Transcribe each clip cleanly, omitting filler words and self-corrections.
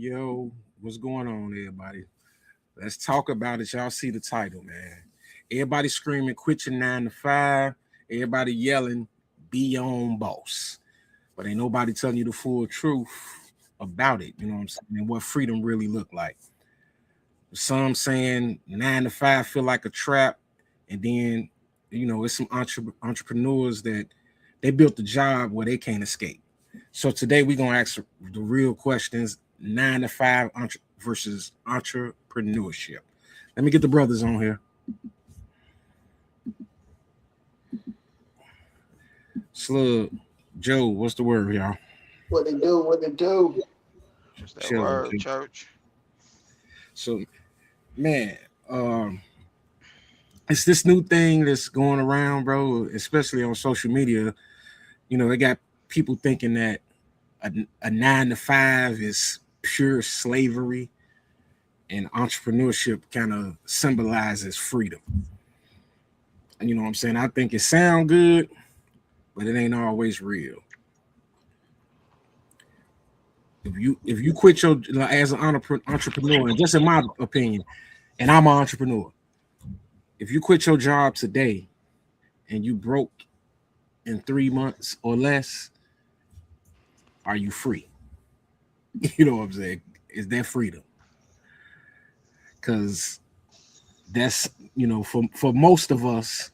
Yo, what's going on, everybody? Let's talk about it. Y'all see the title, man. Everybody screaming, quit your 9 to 5. Everybody yelling, be your own boss. But ain't nobody telling you the full truth about it. You know what I'm saying? And what freedom really look like. Some saying 9 to 5 feel like a trap. And then, it's some entrepreneurs that they built the job where they can't escape. So today we're gonna ask the real questions: 9 to 5 versus entrepreneurship. Let me get the brothers on here. Slug, Joe, what's the word, y'all? What they do, what they do. Just that Chilling, word, Joe. church. So, man, um, it's this new thing that's going around, bro. Especially on social media. They got people thinking that a 9 to 5 is pure slavery, and entrepreneurship kind of symbolizes freedom. And you know what I'm saying? I think it sound good, but it ain't always real. If you quit your as an entrepreneur, and just in my opinion, and I'm an entrepreneur, if you quit your job today and you broke in 3 months or less, are you free? You know what I'm saying? Is that freedom? Because that's for most of us,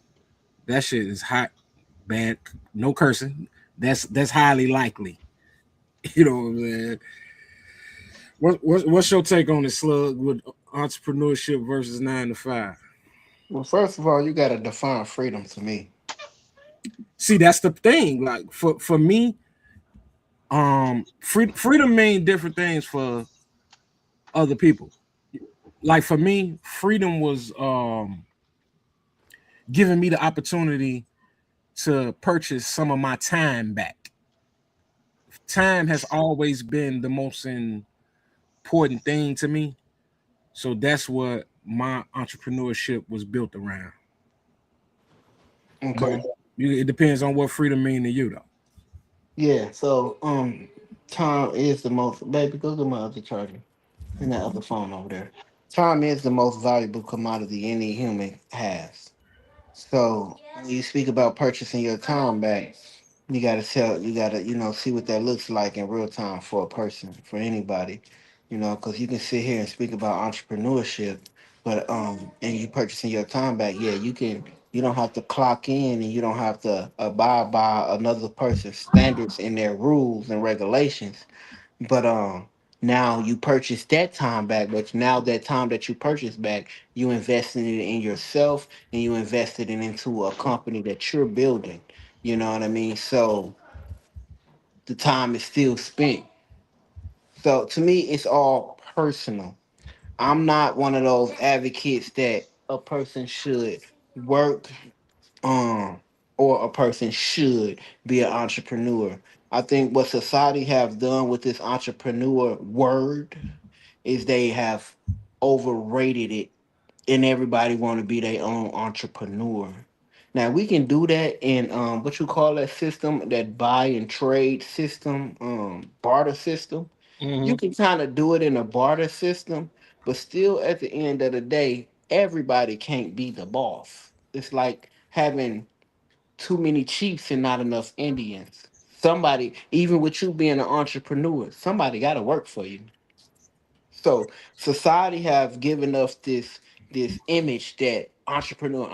that shit is hot, bad, no cursing. That's highly likely. You know what I'm saying? What's your take on this, Slug, with entrepreneurship versus 9 to 5? Well, first of all, you gotta define freedom to me. See, that's the thing. Like for me, freedom mean different things for other people. Like for me, freedom was giving me the opportunity to purchase some of my time back. Time has always been the most important thing to me. So that's what my entrepreneurship was built around. But Okay. it depends on what freedom mean to you, though. Yeah, so time is the most baby, go to my other charger and that other phone over there. Time is the most valuable commodity any human has. So when you speak about purchasing your time back, you gotta, see what that looks like in real time for a person, for anybody, because you can sit here and speak about entrepreneurship, but and you purchasing your time back, yeah, you don't have to clock in and you don't have to abide by another person's standards and their rules and regulations. But now you purchase that time back, but now that time that you purchased back, you invested it in yourself and you invested it into a company that you're building. You know what I mean? So the time is still spent. So to me, it's all personal. I'm not one of those advocates that a person should work um or a person should be an entrepreneur. I think what society have done with this entrepreneur word is they have overrated it and everybody want to be their own entrepreneur. Now we can do that in what you call that system, that buy and trade system, barter system. Mm-hmm. You can kind of do it in a barter system, but still at the end of the day, everybody can't be the boss. It's like having too many chiefs and not enough Indians. Somebody, even with you being an entrepreneur, somebody got to work for you. So society have given us this image that entrepreneur.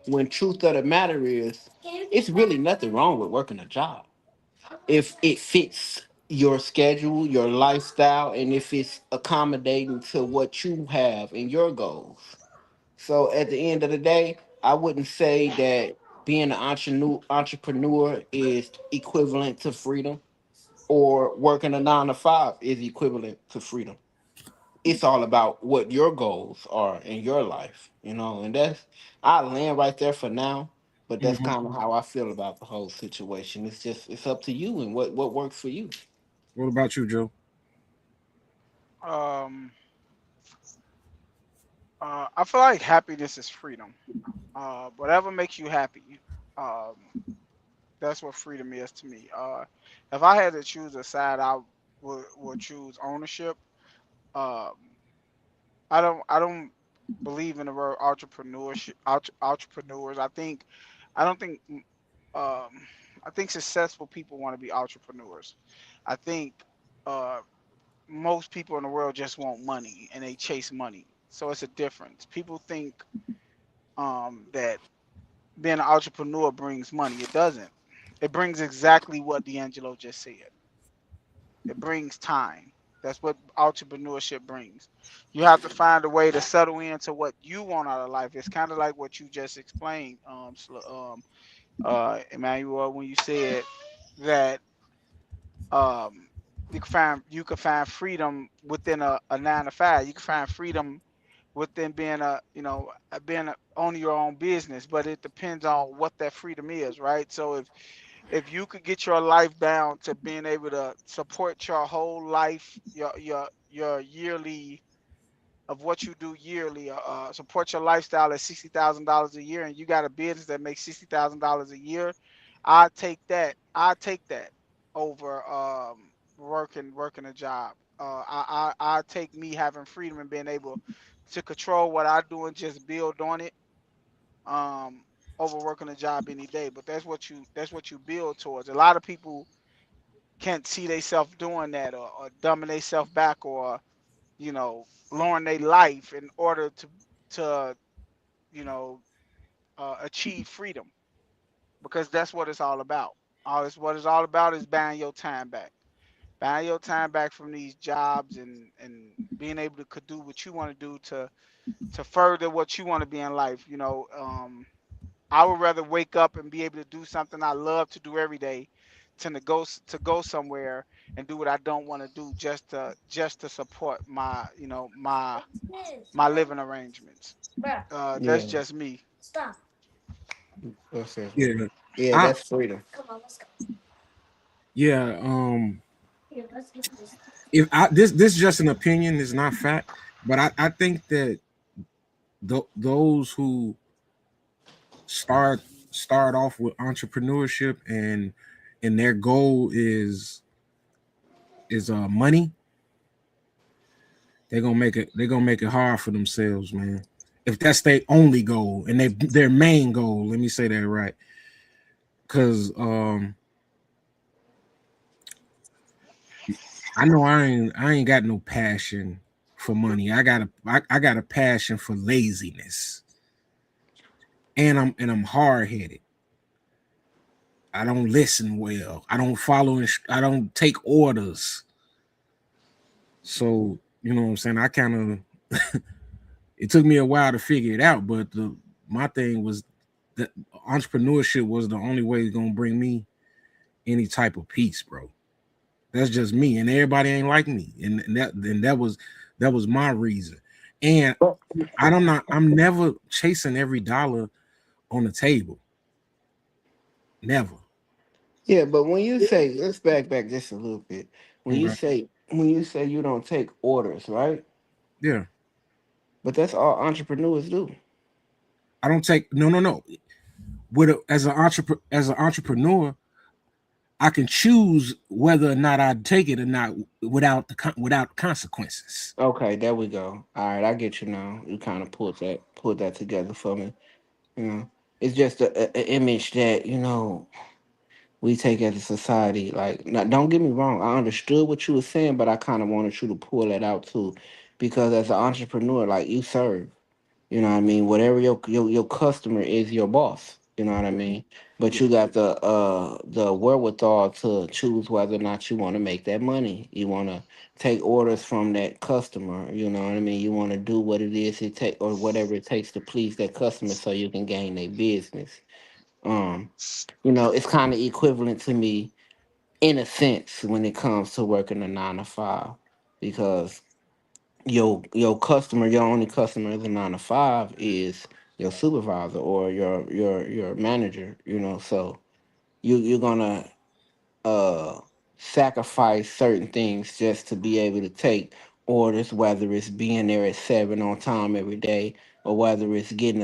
When truth of the matter is, it's really nothing wrong with working a job if it fits your schedule, your lifestyle, and if it's accommodating to what you have and your goals. So at the end of the day, I wouldn't say that being an entrepreneur is equivalent to freedom or working a 9 to 5 is equivalent to freedom. It's all about what your goals are in your life, and I land right there for now. But that's Mm-hmm. kind of how I feel about the whole situation. It's up to you and what works for you. What about you, Joe? Um, I feel like happiness is freedom. Whatever makes you happy, that's what freedom is to me. If I had to choose a side, I will choose ownership. Um, I don't believe in the word entrepreneurship. Entrepreneurs. I don't think um, I think successful people want to be entrepreneurs. I think uh, most people in the world just want money and they chase money. So it's a difference. People think that being an entrepreneur brings money. It doesn't. It brings exactly what D'Angelo just said. It brings time. That's what entrepreneurship brings. You have to find a way to settle into what you want out of life. It's kind of like what you just explained, Emmanuel, when you said that um, you can find freedom within a 9 to 5. You can find freedom within being owning your own business, but it depends on what that freedom is, right? So if you could get your life down to being able to support your whole life, your yearly of what you do yearly, support your lifestyle at $60,000 a year, and you got a business that makes $60,000 a year, I take that. I take that over working a job. I take me having freedom and being able to control what I do and just build on it. Um, Over working a job any day. But that's what you build towards. A lot of people can't see themselves doing that, or dumbing themselves back, or lowering their life in order to you know achieve freedom, because that's what it's all about. What it's all about is buying your time back, buying your time back from these jobs, and being able to could do what you want to do to further what you want to be in life. I would rather wake up and be able to do something I love to do every day, to go somewhere and do what I don't want to do, just to support my living arrangements. That's Yeah, just me. that's it. Yeah, Yeah, I that's freedom. yeah. If I this is just an opinion, it's not fact, but I think that those who start start off with entrepreneurship and their goal is money, they're gonna make it hard for themselves, man. If that's their only goal and their main goal, let me say that right, because I know I ain't got no passion for money. I got a passion for laziness, and I'm hard headed. I don't listen well. I don't follow. I don't take orders. So you know what I'm saying. I kind of it took me a while to figure it out, but my thing was that entrepreneurship was the only way gonna bring me any type of peace, bro. That's just me, and everybody ain't like me, and that was my reason. And I'm never chasing every dollar on the table. Never. Yeah, but when you say, let's back just a little bit. Okay. When you say you don't take orders, right? Yeah. But that's all entrepreneurs do. I don't take no. As an entrepreneur, I can choose whether or not I take it or not without consequences. Okay, there we go. All right, I get you now. You kind of pulled that together for me. You know, it's just a image that we take as a society. Like, now, don't get me wrong. I understood what you were saying, but I kind of wanted you to pull that out too, because as an entrepreneur, like you serve. You know what I mean? Whatever your customer is your boss. You know what I mean? But you got the wherewithal to choose whether or not you want to make that money. You want to take orders from that customer. You know what I mean? You want to do what it is it take or whatever it takes to please that customer so you can gain their business. Um, it's kind of equivalent to me in a sense when it comes to working a 9 to 5, because your only customer as a 9 to 5 is your supervisor or your manager. So you're gonna uh sacrifice certain things just to be able to take orders, whether it's being there at 7 on time every day, or whether it's getting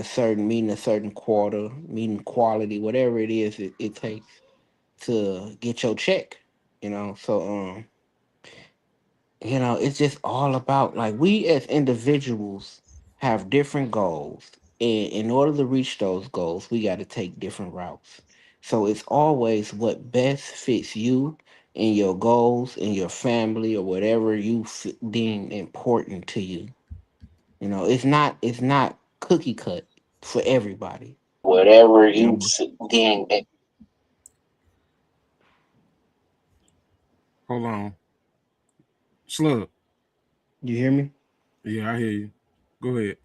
meeting a certain quarter, meeting quality, whatever it is it takes to get your check. So It's just all about, like, we as individuals have different goals. And in order to reach those goals, we got to take different routes. So it's always what best fits you and your goals and your family or whatever you deem important to you. It's not cookie cut for everybody. Whatever you Um, deem it. Hold on. Slug. you hear me? Yeah, I hear you. Go ahead.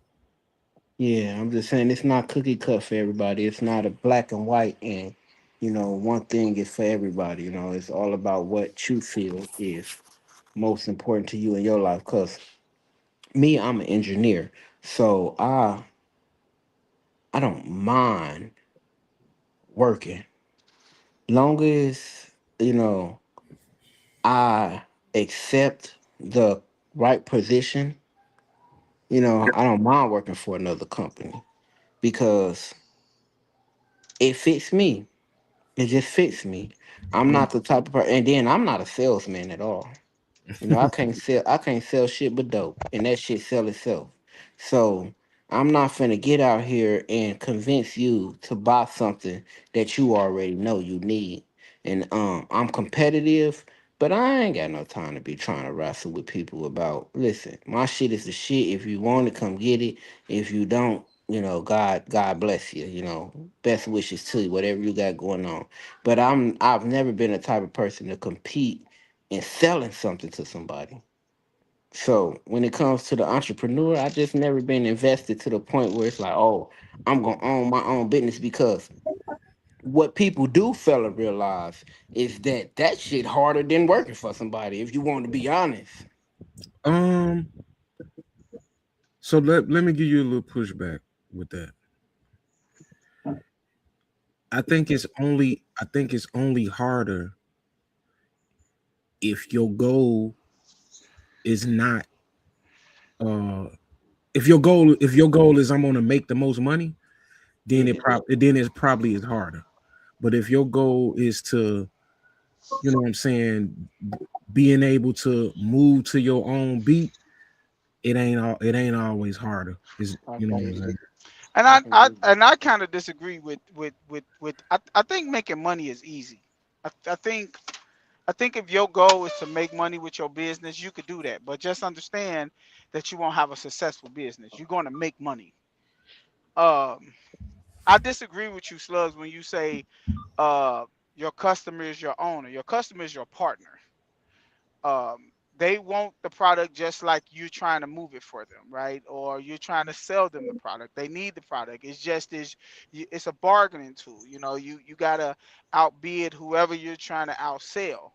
Yeah, I'm just saying it's not cookie cut for everybody. It's not a black and white, and one thing is for everybody. It's all about what you feel is most important to you in your life. Cause me, I'm an engineer, so I don't mind working, long as you know I accept the right position. I don't mind working for another company because it fits me. It just fits me. I'm not the type of person, and then I'm not a salesman at all. I can't sell shit but dope, and that shit sell itself. So I'm not finna get out here and convince you to buy something that you already know you need. And I'm competitive, but I ain't got no time to be trying to wrestle with people about. Listen, my shit is the shit. If you want it, come get it. If you don't, God bless you. Best wishes to you, whatever you got going on. But I've never been the type of person to compete in selling something to somebody. So when it comes to the entrepreneur, I just never been invested to the point where it's like, oh, I'm gonna own my own business, because what people do fail to realize is that shit harder than working for somebody, if you want to be honest. Um, so let me give you a little pushback with that. I think it's only harder if your goal is not uh if your goal is I'm gonna make the most money, then Mhm. it probably is harder. But if your goal is to, what I'm saying, being able to move to your own beat, it ain't always harder. Is I you know what can I'm saying? And I I, can I do and I kind of disagree with I think making money is easy. I think if your goal is to make money with your business, you could do that. But just understand that you won't have a successful business. You're going to make money. Um, I disagree with you, Slugs, when you say uh, your customer is your owner. Your customer is your partner. They want the product just like you trying to move it for them, right? Or you're trying to sell them the product. They need the product. It's a bargaining tool. You gotta outbid whoever you're trying to outsell.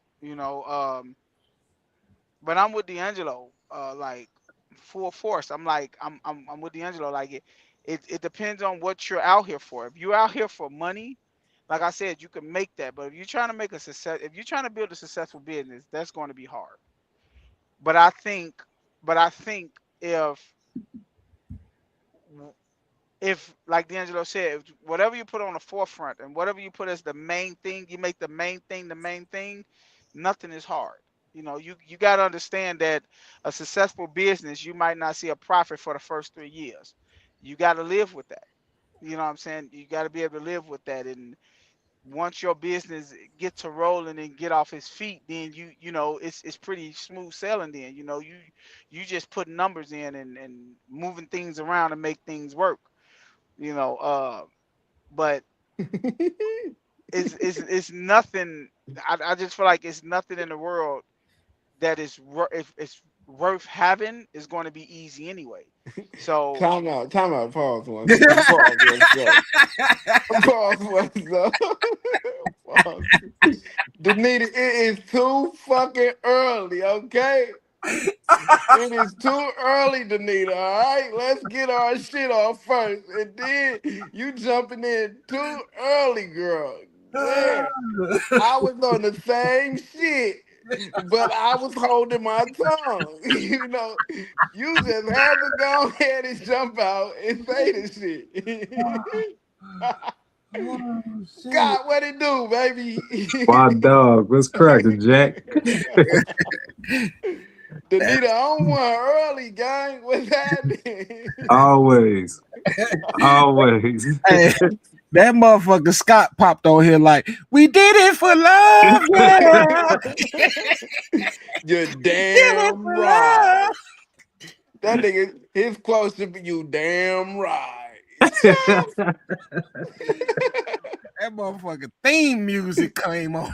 But I'm with D'Angelo, like full force. I'm with D'Angelo. Like it depends on what you're out here for. If you're out here for money, like I said, you can make that. But if you're trying to build a successful business, that's going to be hard. But I think, but I think if like D'Angelo said, if whatever you put on the forefront and whatever you put as the main thing, you make the main thing the main thing. Nothing is hard. You got to understand that a successful business, you might not see a profit for the first 3 years. You got to live with that. You know what I'm saying? You got to be able to live with that. And once your business get to rolling and get off its feet, then it's pretty smooth sailing. Then you just put numbers in and moving things around to make things work. You know, but it. it's nothing. I just feel like it's nothing in the world that if it's worth having is going to be easy anyway. So Time out, pause pause one second. Pause one second. Pause. Danita, it is too fucking early, okay? It is too early, Danita, all right? Let's get our shit off first. And then you jumping in too early, girl. Yeah. I was on the same shit, but I was holding my tongue. You just had to go ahead and jump out and say the shit. Oh shit. God, what it do, baby? My dog, what's cracking, Jack? need a on one early, gang. What's happening? Always. Always. Hey, that motherfucker Scott popped on here like, we did it for love, yeah. You're Did it damn for love. right. That nigga, his close to you damn right. That motherfucker theme music came on.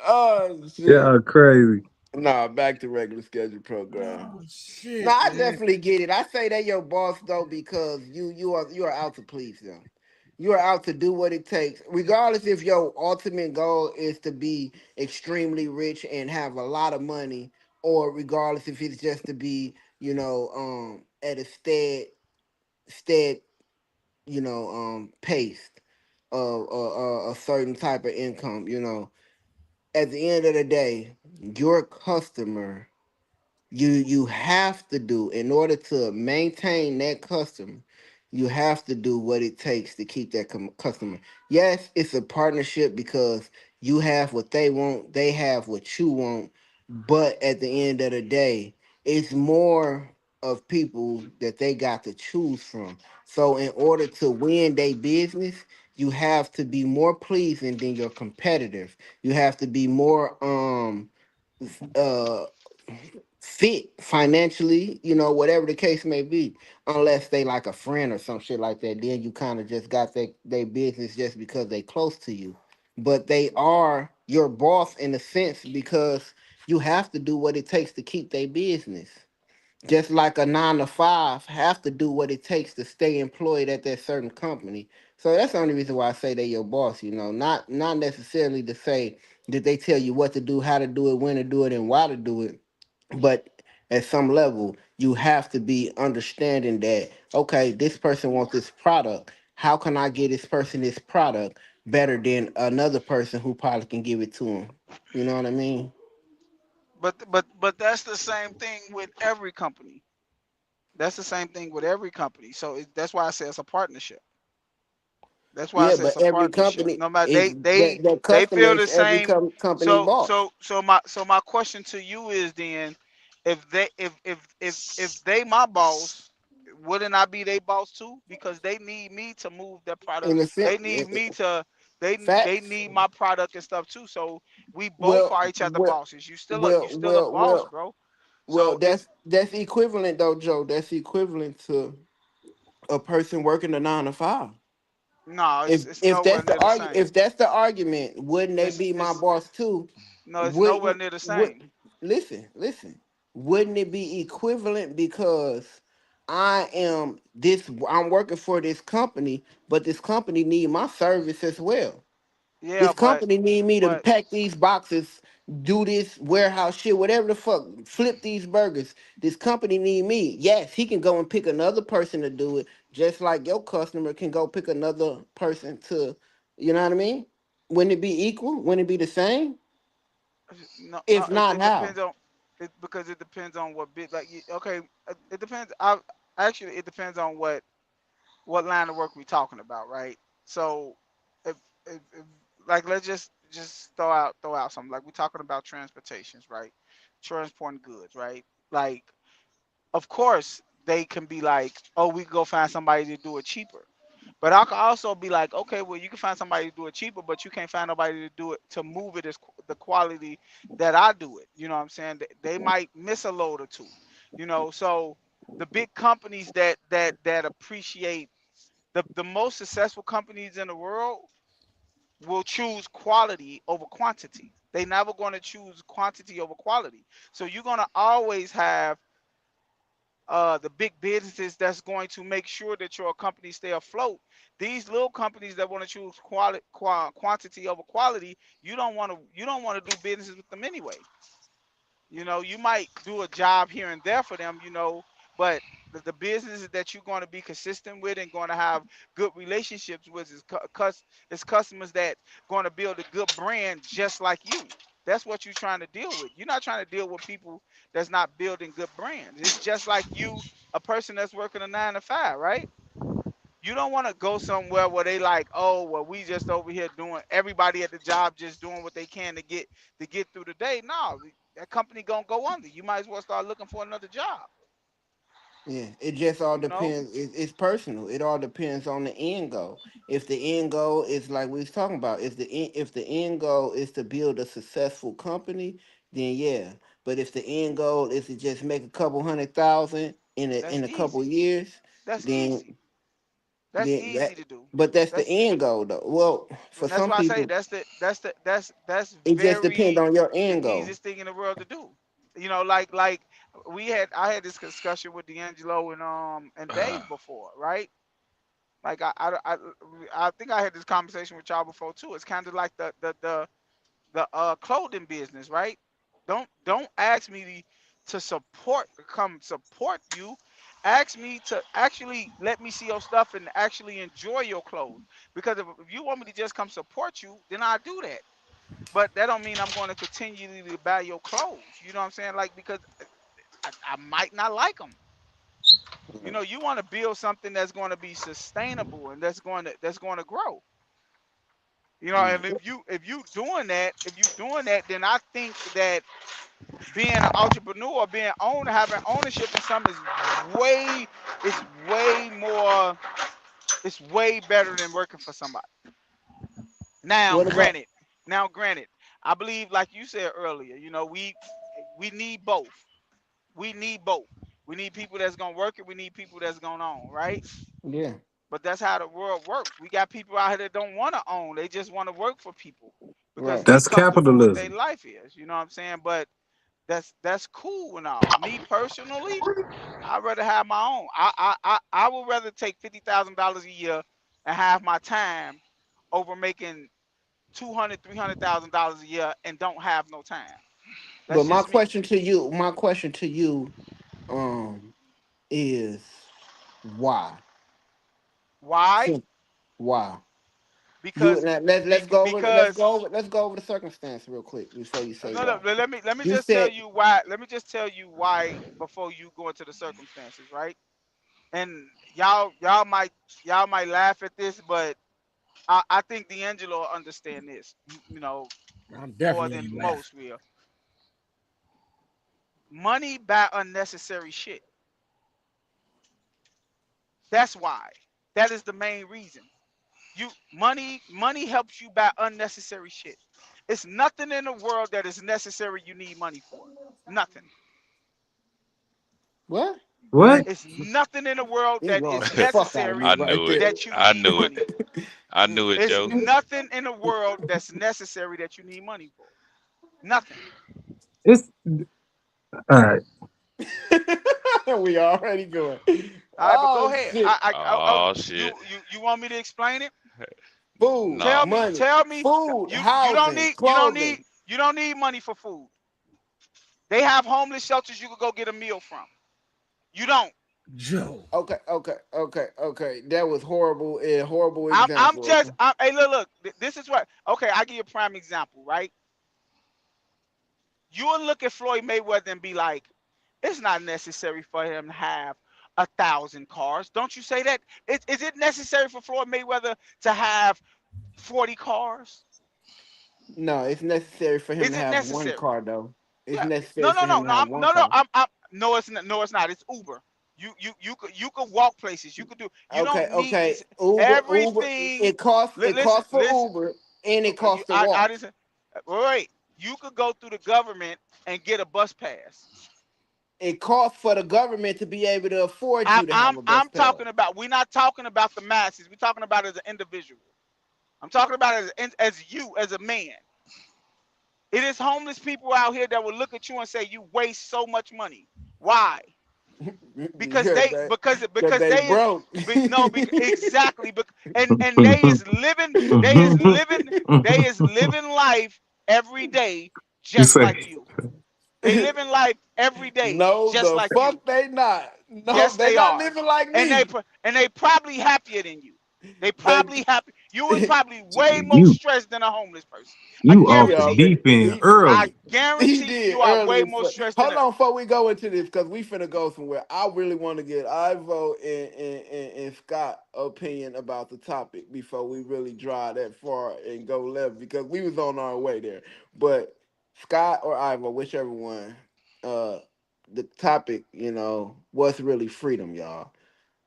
Oh shit. Yeah, crazy. Nah, back to regular schedule program. Oh No, shit, I man. definitely get it. I say that your boss though because you are out to please them. You are out to do what it takes, regardless if your ultimate goal is to be extremely rich and have a lot of money, or regardless if it's just to be, at a stead, pace of a certain type of income. At the end of the day, your customer, you have to do, in order to maintain that customer, you have to do what it takes to keep that customer. Yes, it's a partnership because you have what they want, they have what you want, but at the end of the day, it's more of people that they got to choose from. So in order to win their business, you have to be more pleasing than your competitive. You have to be more uh fit financially, whatever the case may be, unless they like a friend or some shit like that. Then you kind of just got their business just because they close to you. But they are your boss in a sense because you have to do what it takes to keep their business. Just like a 9 to 5 have to do what it takes to stay employed at that certain company. So that's the only reason why I say they your boss, not necessarily to say that they tell you what to do, how to do it, when to do it, and why to do it, but at some level you have to be understanding that, okay, this person wants this product, how can I get this person this product better than another person who probably can give it to him? You know what I mean? But that's the same thing with every company. That's the same thing with every company. So that's why I say it's a partnership. That's why I Yeah, say it's but a every partnership. company No matter is that they customer feel is the every same. company So boss. my question to you is then, if they my boss, wouldn't I be their boss too? Because they need me to move their product. In a sense, They need me to they facts. need my product and stuff too. So we both Well, are each other well, bosses. You well, still a well, boss, well, bro. well. So it's That's equivalent though, Joe. That's equivalent to a person working a 9 to 5. no, if it's if nowhere that's the near the argu- same. if that's the argument, wouldn't they be my It's boss too? no, it's nowhere Wouldn't near the would same. listen? Wouldn't it be equivalent because I'm working for this company, but this company need my service as well. Yeah, This company need me to but pack these boxes, do this warehouse shit, whatever the fuck, flip these burgers. This company need me. Yes, he can go and pick another person to do it, just like your customer can go pick another person to, you know what I mean? Wouldn't it be equal? Wouldn't it be the same? no, no, If not, it how? depends on it because it depends on what bit. Okay, it depends. I actually it depends on what line of work we're talking about, right? So, if like let's just throw out something like we're talking about transportations, right? Transporting goods, right? Like, of course they can be like, oh, we can go find somebody to do it cheaper. But I could also be like, okay, well, you can find somebody to do it cheaper, but you can't find nobody to do it to move it the quality that I do it. You know what I'm saying? They might miss a load or two. So the big companies that appreciate the most successful companies in the world will choose quality over quantity. They never going to choose quantity over quality. So you're going to always have the big businesses that's going to make sure that your company stay afloat. These little companies that want to choose quantity over quality, you don't want to do businesses with them anyway. You might do a job here and there for them, but the businesses that you're going to be consistent with and going to have good relationships with is customers that going to build a good brand just like you. That's what you're trying to deal with. You're not trying to deal with people that's not building good brands. It's just like you, a person that's working a 9 to 5, right? You don't want to go somewhere where they like, oh, well, we just over here doing, everybody at the job just doing what they can to get through the day. No, that company gonna go under. You might as well start looking for another job. Yeah, it just all You know, depends. It's personal. It all depends on the end goal. If the end goal is like we was talking about, if the end goal is to build a successful company, then yeah. But if the end goal is to just make a couple 100,000 that's in a couple easy. years, That's then easy. That's easy that. to do. But that's the That's end goal, though. Well, for and that's some why I say people, that's it just depends very on your the end goal. easiest thing in the world to do. Like I had this discussion with D'Angelo and Dave before, right? Like I think I had this conversation with y'all before too. It's kind of like the clothing business, right? Don't ask me to come support you. Ask me to actually let me see your stuff and actually enjoy your clothes. Because if you want me to just come support you, then I'll do that. But that don't mean I'm going to continually to buy your clothes. You know what I'm saying? Like because I might not like them. You want to build something that's going to be sustainable and that's going to grow. Yeah. And if you doing that, then I think that being an entrepreneur, being owner, having ownership in something is way more, it's way better than working for somebody. Now, What about? granted, I believe, like you said earlier, we need both. We need both. We need people that's gonna work it. We need people that's gonna own, right? Yeah, But that's how the world works. We got people out here that don't want to own. They just want to work for people because right. they That's comfortable with their capitalism. life is. You know what I'm saying? But that's cool and all. Me personally, I'd rather have my own. I would rather take $50,000 a year and have my time over making 200, $300,000 a year and don't have no time. That's But just me. my question to you, um, is why? Why? Sim- Why? You Because let's be, go over because let's go over the circumstance real quick before you say no, no, why. let me You just tell said you why. Let me just tell you why before you go into the circumstances, right? And y'all might laugh at this, but I think D'Angelo will understand this, I'm more definitely than ain't laughing. most will. Money buy unnecessary shit. That's why. That is the main reason. Money helps you buy unnecessary shit. It's nothing in the world that is necessary you need money for. Nothing. what? What? What? It's nothing in the world He that is lost the fuck out of me necessary I right knew it. there. that you I need knew it. money for. I knew it, It's Joe. nothing in the world that's necessary that you need money for. Nothing. It's all right. We already going. All right, but go Oh ahead. shit! Oh You shit. you want me to explain it? Food, No. money, Tell me. food, You don't housing, need you don't need clothing. you don't need money for food. They have homeless shelters you could go get a meal from. You don't. Joe. Okay. That was horrible. A horrible example. Hey, look. This is what. Okay, I give you a prime example, right? You will look at Floyd Mayweather and be like, it's not necessary for him to have 1,000 cars. Don't you say that? Is it necessary for Floyd Mayweather to have 40 cars? No, it's necessary for him Is to it have one necessary? car though. It's Yeah. necessary No, no, for no, him to no. have one No. car. No, it's not. No, it's not. It's Uber. You could walk places. You could do. You don't need Okay. Uber. everything. It Listen, costs for listen. Uber and it You, costs to I walk. didn't. Wait. You could go through the government and get a bus pass. It costs for the government to be able to afford I, you to have I'm a bus I'm pass. talking about. We're not talking about the masses. We're talking about as an individual. I'm talking about as you as a man. It is homeless people out here that will look at you and say you waste so much money. Why? Because Because they because because because they they is broke. no because, exactly and they is living life every day You just say like you. They living life every day No, just the like you. fuck they not. No, Yes, they they not are, living like and me. they probably happier than you. They They probably happy. You was probably way more You stressed than a homeless person. I off the he guarantee already deep you. end he I early. he guarantee did you are way earlier. more stressed than Hold them. on, before we go into this, because we finna go somewhere. I really want to get Ivo and Scott opinion about the topic before we really drive that far and go left because we was on our way there. But Scott or Ivo, whichever one, uh, the topic, what's really freedom, y'all?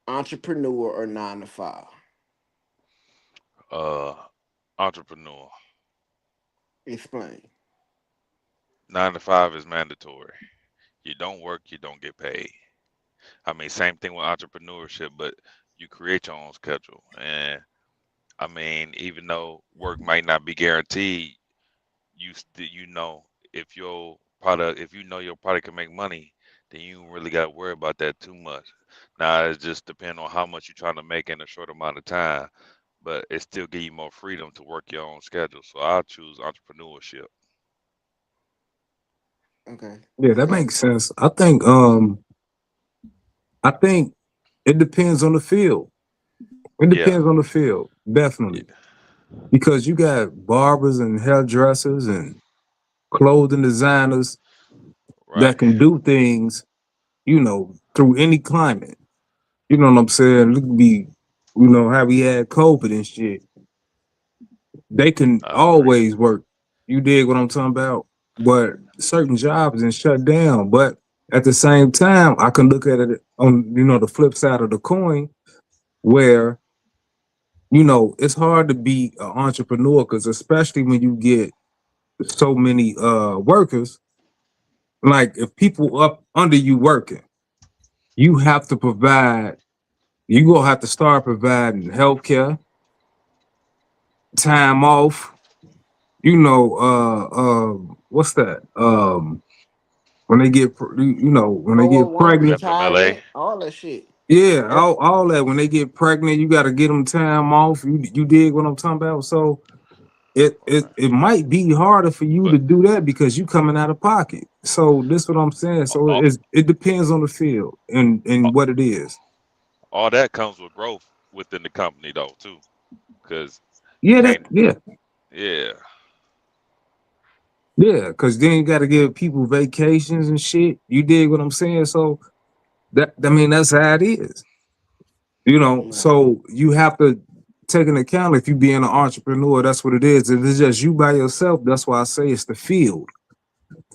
Entrepreneur or 9 to 5? Uh, entrepreneur. Explain. 9 to 5 is mandatory. You don't work, you don't get paid. I mean, same thing with entrepreneurship, but you create your own schedule. And I mean, even though work might not be guaranteed, you know if your product, if you know your product can make money, then you don't really got to worry about that too much. Now it just depends on how much you're trying to make in a short amount of time, but it still give you more freedom to work your own schedule. So I'll choose entrepreneurship. Okay, Yeah, that Scott. makes sense. I think it depends on the field. It Yeah, depends on the field, definitely. yeah, Because you got barbers and hairdressers and clothing designers right. that can do things, through any climate. You know what I'm saying? It could be, how we had COVID and shit. They can I agree. always work. You dig what I'm talking about? But certain jobs and shut down. But at the same time, I can look at it on, the flip side of the coin where, it's hard to be an entrepreneur because especially when you get so many workers, like if people up under you working, you have to provide, you gonna have to start providing healthcare, time off, what's that? When they get, when they get 401 pregnant, FMLA. retirement, all that shit. yeah, all that. When they get pregnant, you got to get them time off. You dig what I'm talking about? So it might be harder for you But to do that because you coming out of pocket. So this what I'm saying. So all, it depends on the field and what it is. all that comes with growth within the company though too, because you Yeah, that can't. yeah. Yeah, Yeah, because then you got to give people vacations and shit. You dig what I'm saying? So that's how it is. Right. So you have to take into account if you being an entrepreneur, that's what it is. If it's just you by yourself, that's why I say it's the field.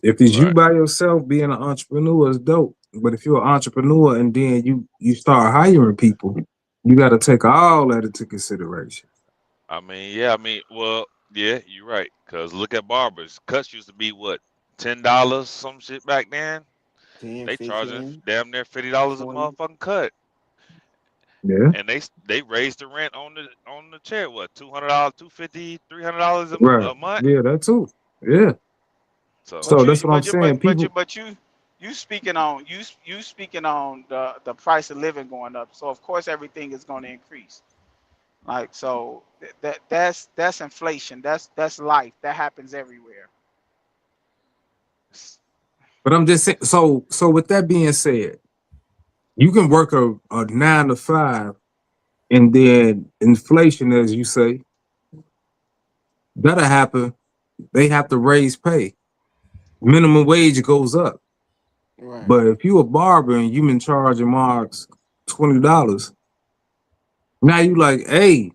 If it's you right. by yourself, being an entrepreneur is dope. But if you're an entrepreneur and then you start hiring people, you got to take all that into consideration. I mean, yeah. I mean, well, yeah, you're right. Cause look at barbers. Cuts used to be what, $10 some shit back then. 10, They charging 15, damn near $50 a 20. motherfucking cut, Yeah, and they raised the rent on the chair. What, $200, 250, $300 right. a month? Yeah, that too. Yeah. So But So that's what I'm saying. People, You speaking on you speaking on the price of living going up. So of course everything is going to increase. Like so that's inflation. That's life. That happens everywhere. but I'm just saying. So with that being said, you can work a 9 to 5, and then inflation, as you say, that'll happen. They have to raise pay. Minimum wage goes up. right. But if you a barber and you been charging marks $20, now you like, hey,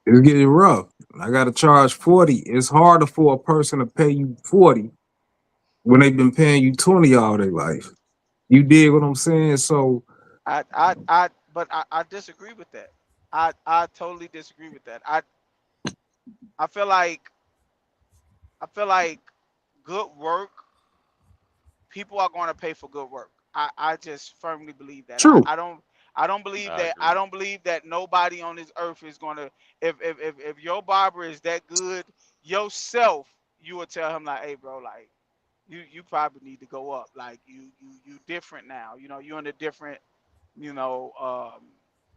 it's getting rough. I gotta charge 40. It's harder for a person to pay you 40 when they've been paying you 20 all their life. You dig what I'm saying? So But I disagree with that. I totally disagree with that. I feel like I feel like good work, people are going to pay for good work. I just firmly believe that. true. I I agree. don't believe that nobody on this earth is going to if your barber is that good yourself, you would tell him like, "Hey bro, like you probably need to go up. Like you different now. You know, you're in a different you know,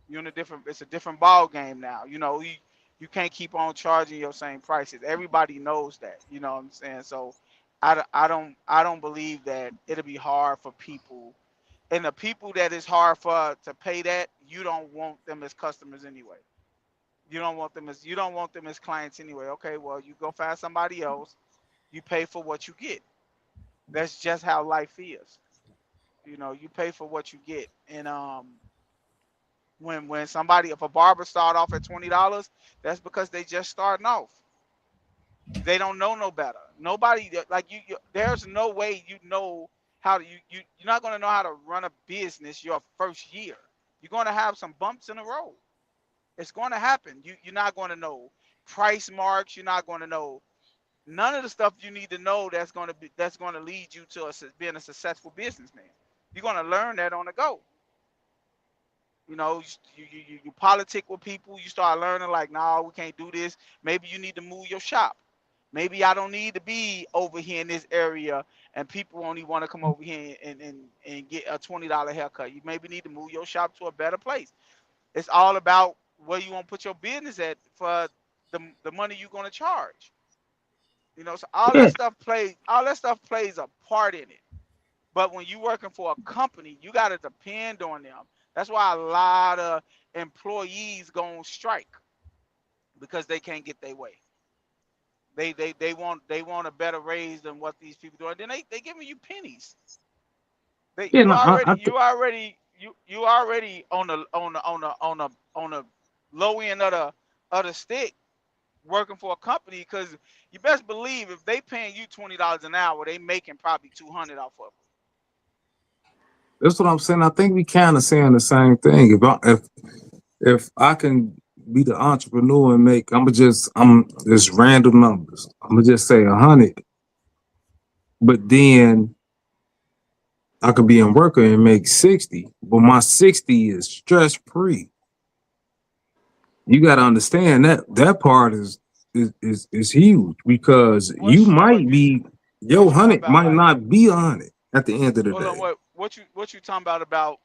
you're in a different. It's a different ball game now. You know, you can't keep on charging your same prices. Everybody knows that. You know what I'm saying? So, I don't believe that it'll be hard for people And the people that it's hard for to pay that, you don't want them as customers anyway. You don't want them as clients anyway. Okay, well you go find somebody else. You pay for what you get. That's just how life is. You pay for what you get. And when somebody, if a barber start off at $20, that's because they just starting off. They don't know no better. Nobody like there's no way how to you're not gonna know how to run a business your first year. You're gonna have some bumps in the road. It's gonna happen. You're not gonna know price marks. You're not gonna know none of the stuff you need to know that's gonna lead you to being a successful businessman. You're gonna learn that on the go. You politic with people. You start learning like, nah, we can't do this. Maybe you need to move your shop. Maybe I don't need to be over here in this area, and people only want to come over here and get a $20 haircut. You maybe need to move your shop to a better place. It's all about where you want to put your business at for the money you're going to charge. So Yeah. all that stuff plays a part in it. But when you're working for a company, you got to depend on them. That's why a lot of employees go on strike because they can't get their way. They want a better raise than what these people do. And then they giving you pennies. They Yeah, you no, already you already you already on the low end of the stick working for a company, because you best believe if they paying you $20 an hour, they making probably 200 off of it. that's what I'm saying. I think we kind of saying the same thing. If I can be the entrepreneur and make, I'm just random numbers. I'm gonna just say 100, but then I could be in worker and make 60, but my 60 is stress free. You got to understand that part is huge, because you might be your What you talking 100 about? might Like, not be 100 at the end of the hold on, day. what you talking about?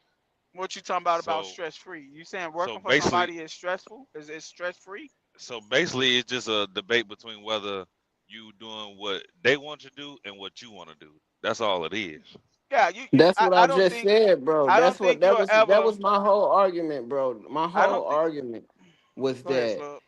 What you talking about So stress free? You saying so working for basically somebody is stressful? Is it stress free? so basically it's just a debate between whether you doing what they want you to do and what you want to do. That's all it is. Yeah, That's what I I don't just think said, bro. I don't That's what think you'll that ever. was my whole argument, bro. My I whole don't think. argument was Go ahead, that Slug.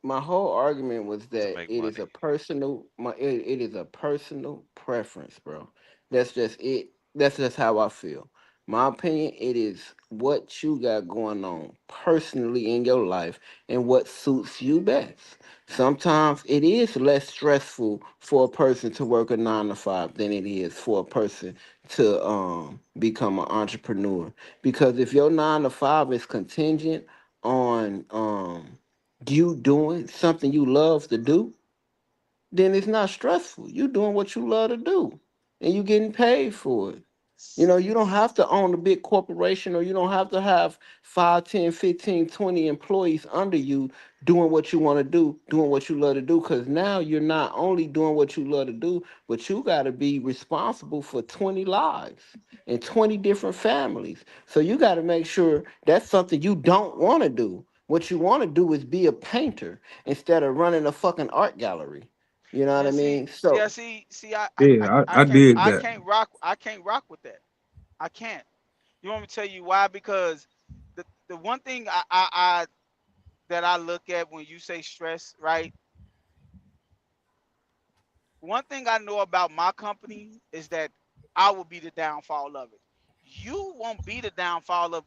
my whole argument was To that make it is money. a personal it is a personal preference, bro. That's just it. That's just how I feel. My opinion, it is what you got going on personally in your life and what suits you best. Sometimes it is less stressful for a person to work a 9 to 5 than it is for a person to become an entrepreneur. Because if your 9 to 5 is contingent on you doing something you love to do, then it's not stressful. You doing what you love to do, and you getting paid for it. You don't have to own a big corporation, or you don't have to have 5, 10, 15, 20 employees under you doing what you want to do, doing what you love to do. Because now you're not only doing what you love to do, but you got to be responsible for 20 lives and 20 different families. So you got to make sure that's something you don't want to do. What you want to do is be a painter instead of running a fucking art gallery. You know what I And see, mean? So yeah, see, Yeah, I I can't, did that. I can't rock with that. I can't. You want me to tell you why? Because the one thing I that I look at when you say stress, right? One thing I know about my company is that I will be the downfall of it. You won't be the downfall of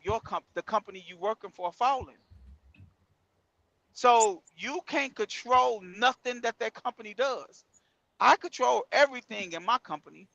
the company you working for falling. So you can't control nothing that company does. I control everything in my company,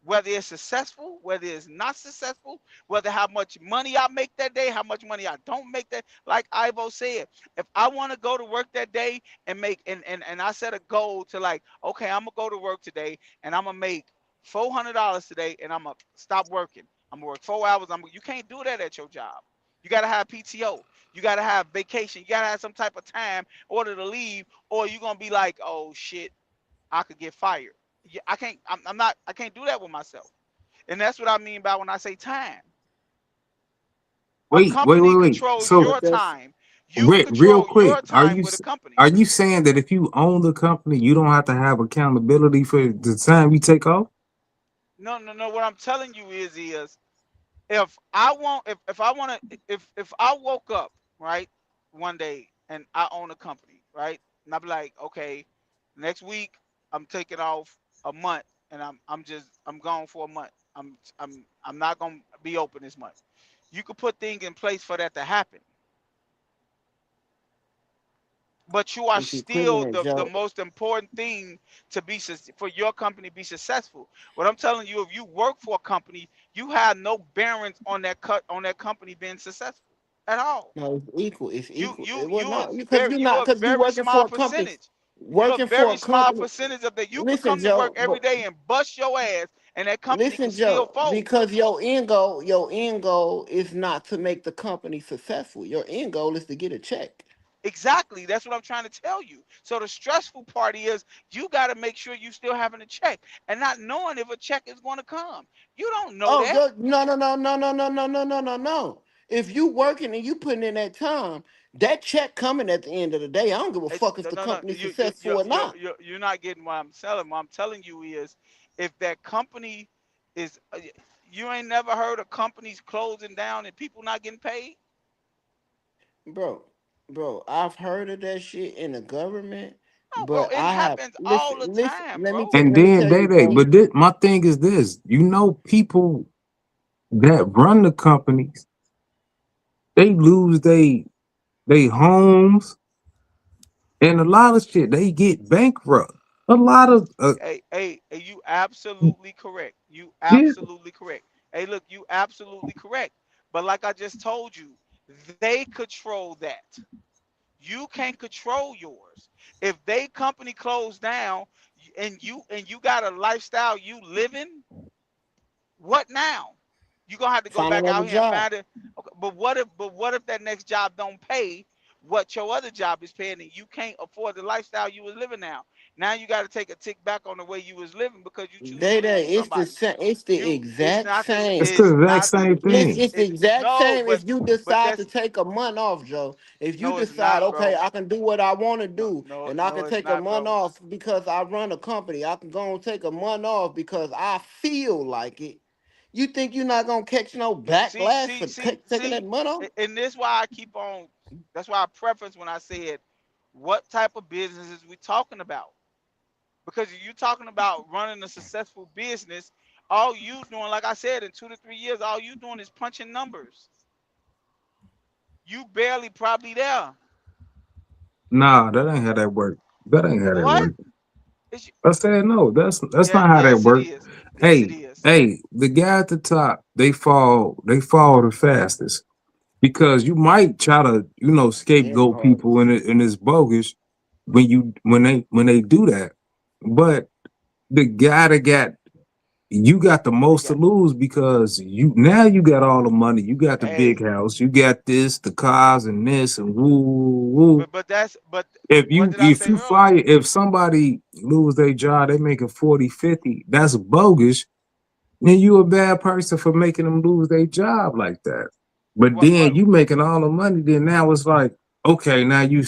whether it's successful, whether it's not successful, whether how much money I make that day, how much money I don't make that. Like Ivo said, if I want to go to work that day and make and I set a goal to, like, okay, I'm gonna go to work today and I'm gonna make $400 today, and I'm gonna stop working. I'm gonna work 4 hours. You can't do that at your job. You gotta have PTO. You gotta have vacation. You gotta have some type of time in order to leave, or you're gonna be like, oh shit, I could get fired. Yeah, I can't. I'm not. I can't do that with myself. And that's what I mean by when I say time. A company Wait. controls So, your but that's time. You real control quick, your time with a company. are you saying that if you own the company, you don't have to have accountability for the time you take off? No, no, no. What I'm telling you is if I want to, if I woke up right one day and I own a company, right, and I be like, okay, next week I'm taking off a month, and I'm gone for a month. I'm not gonna be open this month. You could put things in place for that to happen, but you are It's still equivalent, the Joe. most important thing to be for your company to be successful. What I'm telling you, if you work for a company, you have no bearings on that company being successful at all. No, it's equal. It's You equal. you It will you a not because very you're you not a because you very working for small a company. percentage. You're a Working for very a small company. percentage of that. You could Listen, come to work Joe. every day and bust your ass, and that company could Listen, still Joe. fold. Because your end goal is not to make the company successful. Your end goal is to get a check. Exactly. That's what I'm trying to tell you. So the stressful part is you got to make sure you still having a check and not knowing if a check is going to come. You don't know Oh, that. no, no, no, no, no, no, no, no, no, no, no. If you working and you putting in that time, that check coming at the end of the day. I don't give a It's fuck if no, the no, no. company's successful or not. You're not getting what I'm telling. What I'm telling you is, if that company is, you ain't never heard of companies closing down and people not getting paid. Bro, bro, I've heard of that shit in the government, No, bro, but it I have happens all listen, the listen. time, Let me bro. And let me then tell they, you, bro. but this, my thing is this, people that run the companies, they lose they homes and a lot of shit. They get bankrupt. A lot of Hey, you absolutely correct. You yeah. absolutely correct. Hey, look, you absolutely correct. But like I just told you, they control that. You can't control yours. If they company closed down and you got a lifestyle you living, what now? You gonna have to go Find back another out here and job. find it. Okay, but what if that next job don't pay what your other job is paying, and you can't afford the lifestyle you was living now? Now you got to take a tick back on the way you was living because you choose to They live with it's the somebody. same. It's the It's exact not the It's same. the it's exact not the same thing. It's the it exact no, same if you but decide to that's take a month off, Joe. If you no, it's decide, not, okay, bro. I can do what I want to No, do, no, and I no, can it's take a not, month bro. off because I run a company. I can go and take a month off because I feel like it. You think you're not gonna catch no See, backlash see, for see, taking that see, month off? and this why I keep on. That's why I preference when I said, what type of business is we talking about? Because if you're talking about running a successful business, all you doing, like I said, in 2 to 3 years, all you doing is punching numbers. You barely probably there. Nah, that ain't how that work. That ain't how that What? work. It's, I said no. That's yeah, not how that yes, it work. is. Yes, it Hey, is. hey, the guy at the top, they fall the fastest because you might try to, And the scapegoat people hardest. and it's bogus when they do that. But the guy that got the They most to got, lose because you got all the money, you got the big hey, house, you got this, the cars and this and woo woo. but If what you did I if say you earlier? fire if somebody lose their job, they making 40, 50, that's bogus. Then you a bad person for making them lose their job like that. But What then you making all the money, then now it's like, okay, now you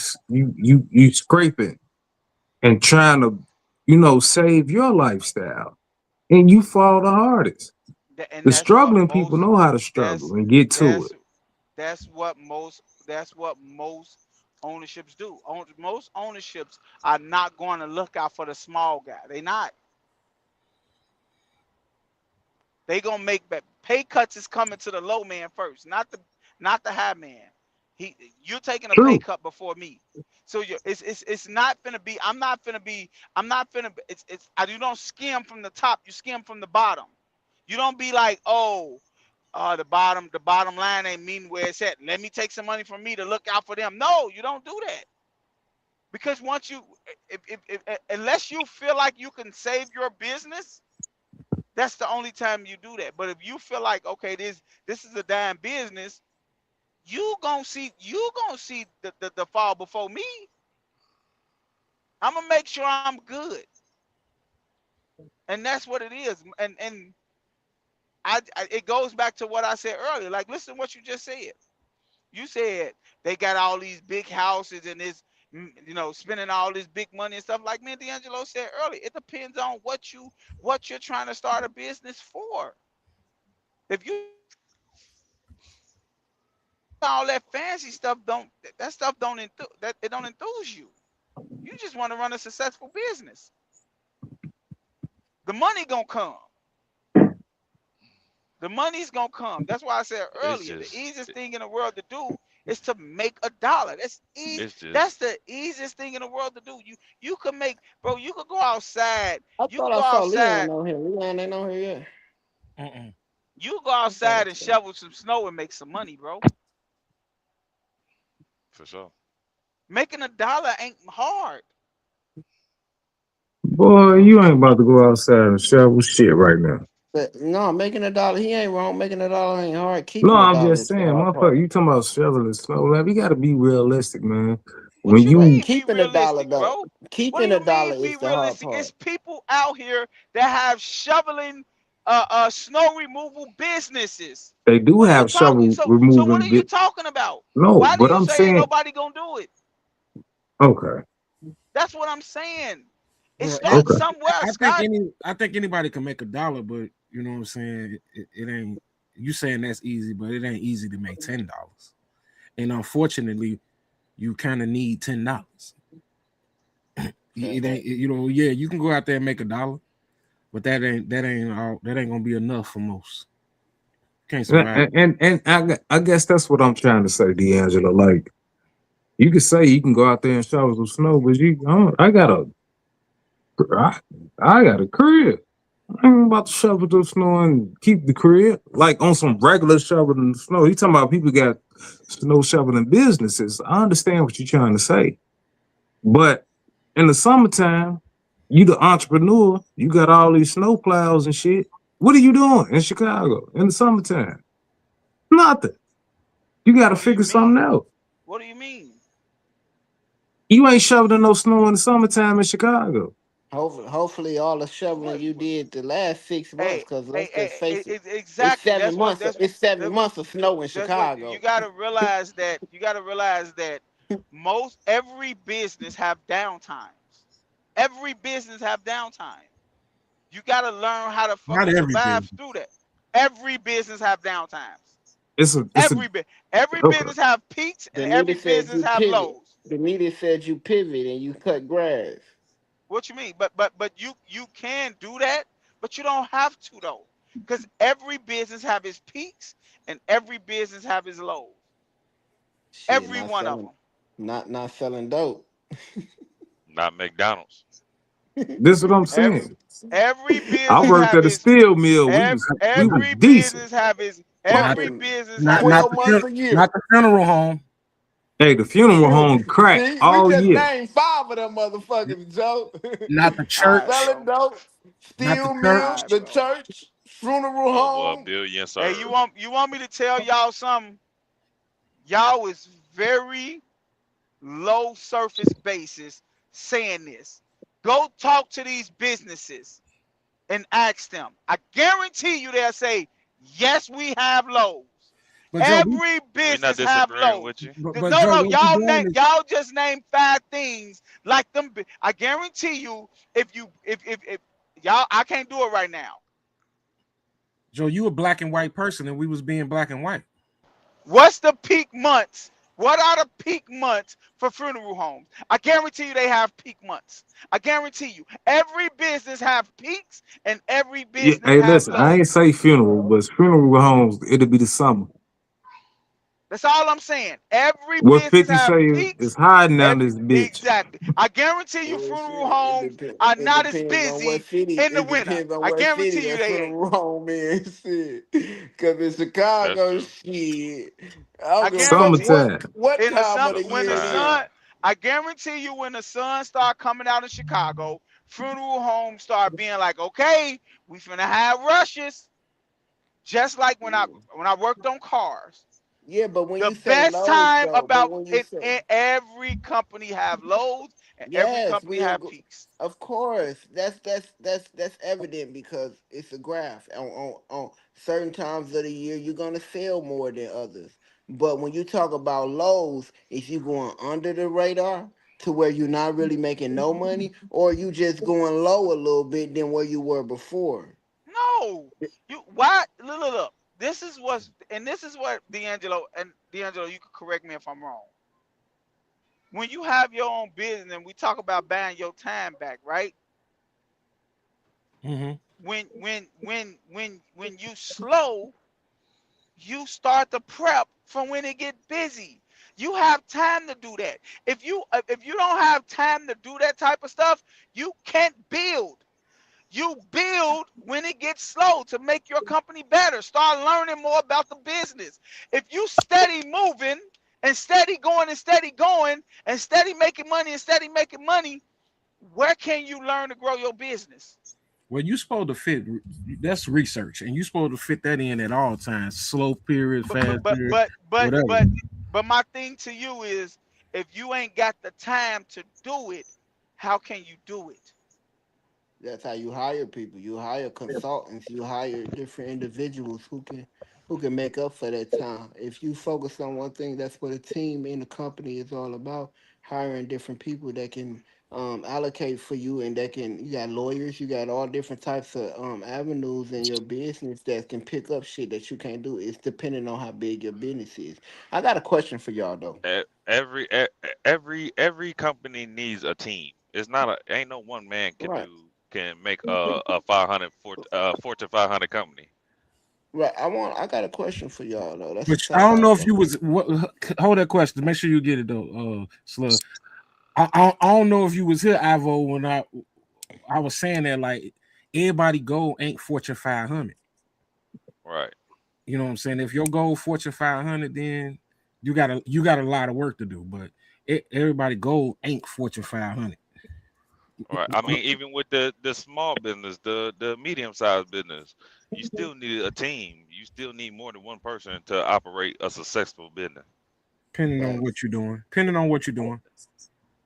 scraping and trying to, save your lifestyle. And you fall the hardest. and The that's what struggling people most know how to struggle that's and get to that's it. that's what most ownerships do. Most ownerships are not going to look out for the small guy. They not. They gonna make pay cuts is coming to the low man first, not the high man. You're taking a pay True. cut before me. So it's not gonna be. I'm not gonna be. I'm not gonna. You don't skim from the top. You skim from the bottom. You don't be like, oh, the bottom line ain't mean where it's at. Let me take some money from me to look out for them. No, you don't do that. Because once you, unless you feel like you can save your business, that's the only time you do that. But if you feel like, okay, this is a damn business, you gonna see the fall before me. I'm gonna make sure I'm good, and that's what it is. And it goes back to what I said earlier. Like, listen, what you just said. You said they got all these big houses and this, spending all this big money and stuff. Like me and D'Angelo said earlier, it depends on what you're trying to start a business for. If you're trying to start a business all that fancy stuff don't that stuff don't that it don't enthuse you. You just want to run a successful business. The money gonna come. The money's gonna come. That's why I said It's earlier, the just, easiest thing in the world to do is to make a dollar. That's easy. it's That's just, the easiest thing in the world to do. You could make, bro. You could go outside. I You thought could I go saw Leon outside. on here. Leon ain't on here yet. Mm-mm. You could go I thought I outside and saw. shovel some snow and make some money, bro. for sure. Making a dollar ain't hard. Boy, you ain't about to go outside and shovel shit right now. But no, making a dollar, he ain't wrong. Making a dollar ain't hard. No, Keeping a I'm dollar just is the saying, hard part. motherfucker, you talking about shoveling snow. Like, we gotta be realistic, man. What When you But you mean be keeping a dollar realistic, though, bro? What do keeping a you dollar mean be is the hard realistic? part. It's people out here that have shoveling snow removal businesses. they do What are you have talking? shovel So what removing are you bit. talking about? No, Why do but you I'm say ain't saying, nobody gonna do it? okay, That's what I'm saying. It Yeah, starts okay. somewhere, Scott. I think anybody can make a dollar, but you know what I'm saying. It ain't. You saying that's easy, but it ain't easy to make $10. And unfortunately, you kind of need $10. It ain't. You know. Yeah, you can go out there and make a dollar, but that ain't gonna be enough for most. Can't survive. And I guess that's what I'm trying to say, D'Angelo. Like, you could say you can go out there and shovel some snow, but I, I got a crib. I'm about to shovel the snow and keep the crib. Like on some regular shoveling snow. You talking about people got snow shoveling businesses. I understand what you're trying to say. But in the summertime, you the entrepreneur, you got all these snow plows and shit. What are you doing in Chicago in the summertime? Nothing. You gotta What do you figure something mean? out. What do you mean? You ain't shoveling no snow in the summertime in Chicago. hopefully all the shoveling What? you did the last 6 months, Hey, because hey, let's just hey, face it, it's exactly. seven months. It's seven That's months of snow in what you Chicago. got to realize, that most every business have downtimes. Every business have downtime. You got to learn how to Not fucking every survive business. through that. Every business have downtimes. It's a Every okay. business have peaks and The every media said business you have pivot. lows. The media said you pivot and you cut grass. What you mean? But you can do that, but you don't have to though, because every business have its peaks and every business have its lows. Shit, Every not one of selling, them. not selling dope. Not McDonald's. This is what I'm Every saying. every I business worked have at a its steel mill. We was every decent. business have its Not every Pumping business not have not its 12 the months peaks. a year. not the funeral home. Hey, the funeral home cracked See, we all just year. named five of them motherfuckers, Joe. Not the All right, church. Selling bro. dope, Not the steel All mill, right, church. the bro. church, funeral Over a home. billion Hey, served. you want me to tell y'all something? Y'all is very low surface basis saying this. Go talk to these businesses and ask them. I guarantee you they'll say, yes, we have lows. But Joe, Every We're not business have disagreeing lows. with you. but No, Joe, no, what you doing is y'all just name five things like them. I guarantee you, if y'all, I can't do it right now. Joe, you a black and white person, and we was being black and white. What's the peak months? What are the peak months for funeral homes? I guarantee you they have peak months. I guarantee you. Every business have peaks and every Yeah, business hey, have listen, I lows. ain't say funeral, but funeral homes, it'll be the summer. That's all I'm saying. Every What business 50 have say is peaks. hiding down Every, this bitch. exactly. I guarantee you Well, shit, funeral homes are it not as depends on what busy city. in the It winter. depends on I what city guarantee you that they ain't. funeral home is. Shit, because in That's Chicago, true. shit, I I don't give a fuck guarantee what Summertime. what in the time of summer the when year the it is. Summertime. sun, I guarantee you when the sun start coming out in Chicago, funeral homes start being like, okay, we finna have rushes. Just like when I worked on cars. Yeah, but when The you say best lows, time though, but about when you it, say every company have lows and every yes, company we are. have peaks. Of course, that's evident because it's a graph. On certain times of the year, you're gonna sell more than others. But when you talk about lows, is you going under the radar to where you're not really making no money, or you just going low a little bit than where you were before? No, you why look. this is what D'Angelo, you can correct me if I'm wrong. When you have your own business, and we talk about buying your time back, right? Mm-hmm. When you slow, you start to prep for when it get busy. You have time to do that. If you don't have time to do that type of stuff, you can't build. You build when it gets slow to make your company better. Start learning more about the business. If you steady moving and steady going and steady going and steady making money and steady making money, where can you learn to grow your business? Well, you supposed to fit. That's research, and you supposed to fit that in at all times. Slow period, But fast but period, but but whatever. but but my thing to you is, if you ain't got the time to do it, how can you do it? That's how you hire people. You hire consultants. You hire different individuals who can make up for that time. If you focus on one thing, that's what a team in a company is all about. Hiring different people that can allocate for you, and that can, you got lawyers, you got all different types of avenues in your business that can pick up shit that you can't do. It's depending on how big your business is. I got a question for y'all though. Every company needs a team. It's not ain't no one man Right. can make a 500 Fortune 500 company. Right. I got a question for y'all though. That's a Which I top don't know five if you question. was hold that question. Make sure you get it though, Slug. I don't know if you was here, Ivo, when I was saying that like everybody goal ain't Fortune 500. Right. You know what I'm saying? If your goal Fortune 500, then you got a lot of work to do. But everybody goal ain't Fortune 500. Right. I mean, even with the small business, the medium sized business, you still need a team. You still need more than one person to operate a successful business. Depending on Facts. what you're doing. Depending on what you're doing.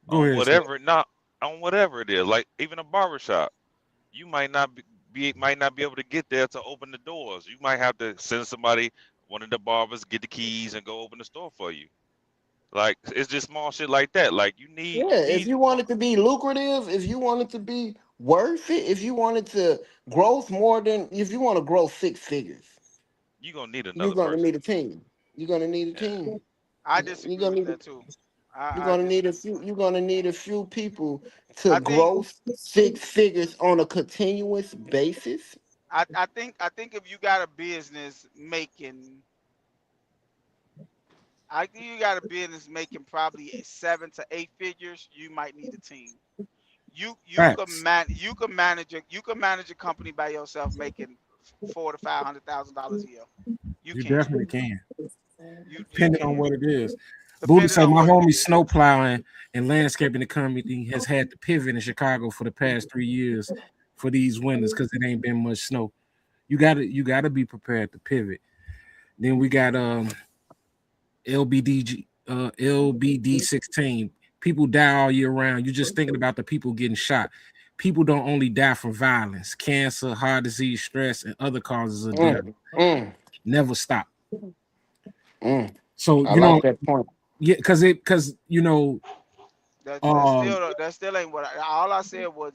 Go On ahead, Slug. whatever not on whatever it is. Like even a barbershop, you might not might not be able to get there to open the doors. You might have to send somebody, one of the barbers, get the keys and go open the store for you. Like it's just small shit like that. Like Yeah, you if need you want it to be lucrative, if you want it to be worth it, if you want it to growth more than, if you want to grow 6 figures, you gonna need you're another gonna person. need a team. You're gonna need a Yeah. team. I You're disagree gonna with need that too. you're I gonna need a disagree. few. You're gonna need a few people to I think grow 6 figures on a continuous basis. I think if you got a business making, I think you got a business making probably 7 to 8 figures, you might need a team. Facts. You can manage a company by yourself making $400,000 to $500,000 a year. You You can. definitely can. You Depending on can. what it is. Buddha Depending say on my what it homie is. snow plowing and landscaping the company has had to pivot in Chicago for the past 3 years for these winters because it ain't been much snow. You gotta be prepared to pivot. Then we got LBD 16. People die all year round. You're just thinking about the people getting shot. People don't only die from violence, cancer, heart disease, stress, and other causes of death. Mm, mm, Never stop. mm. So I like that point. yeah, because um That still ain't what all I said was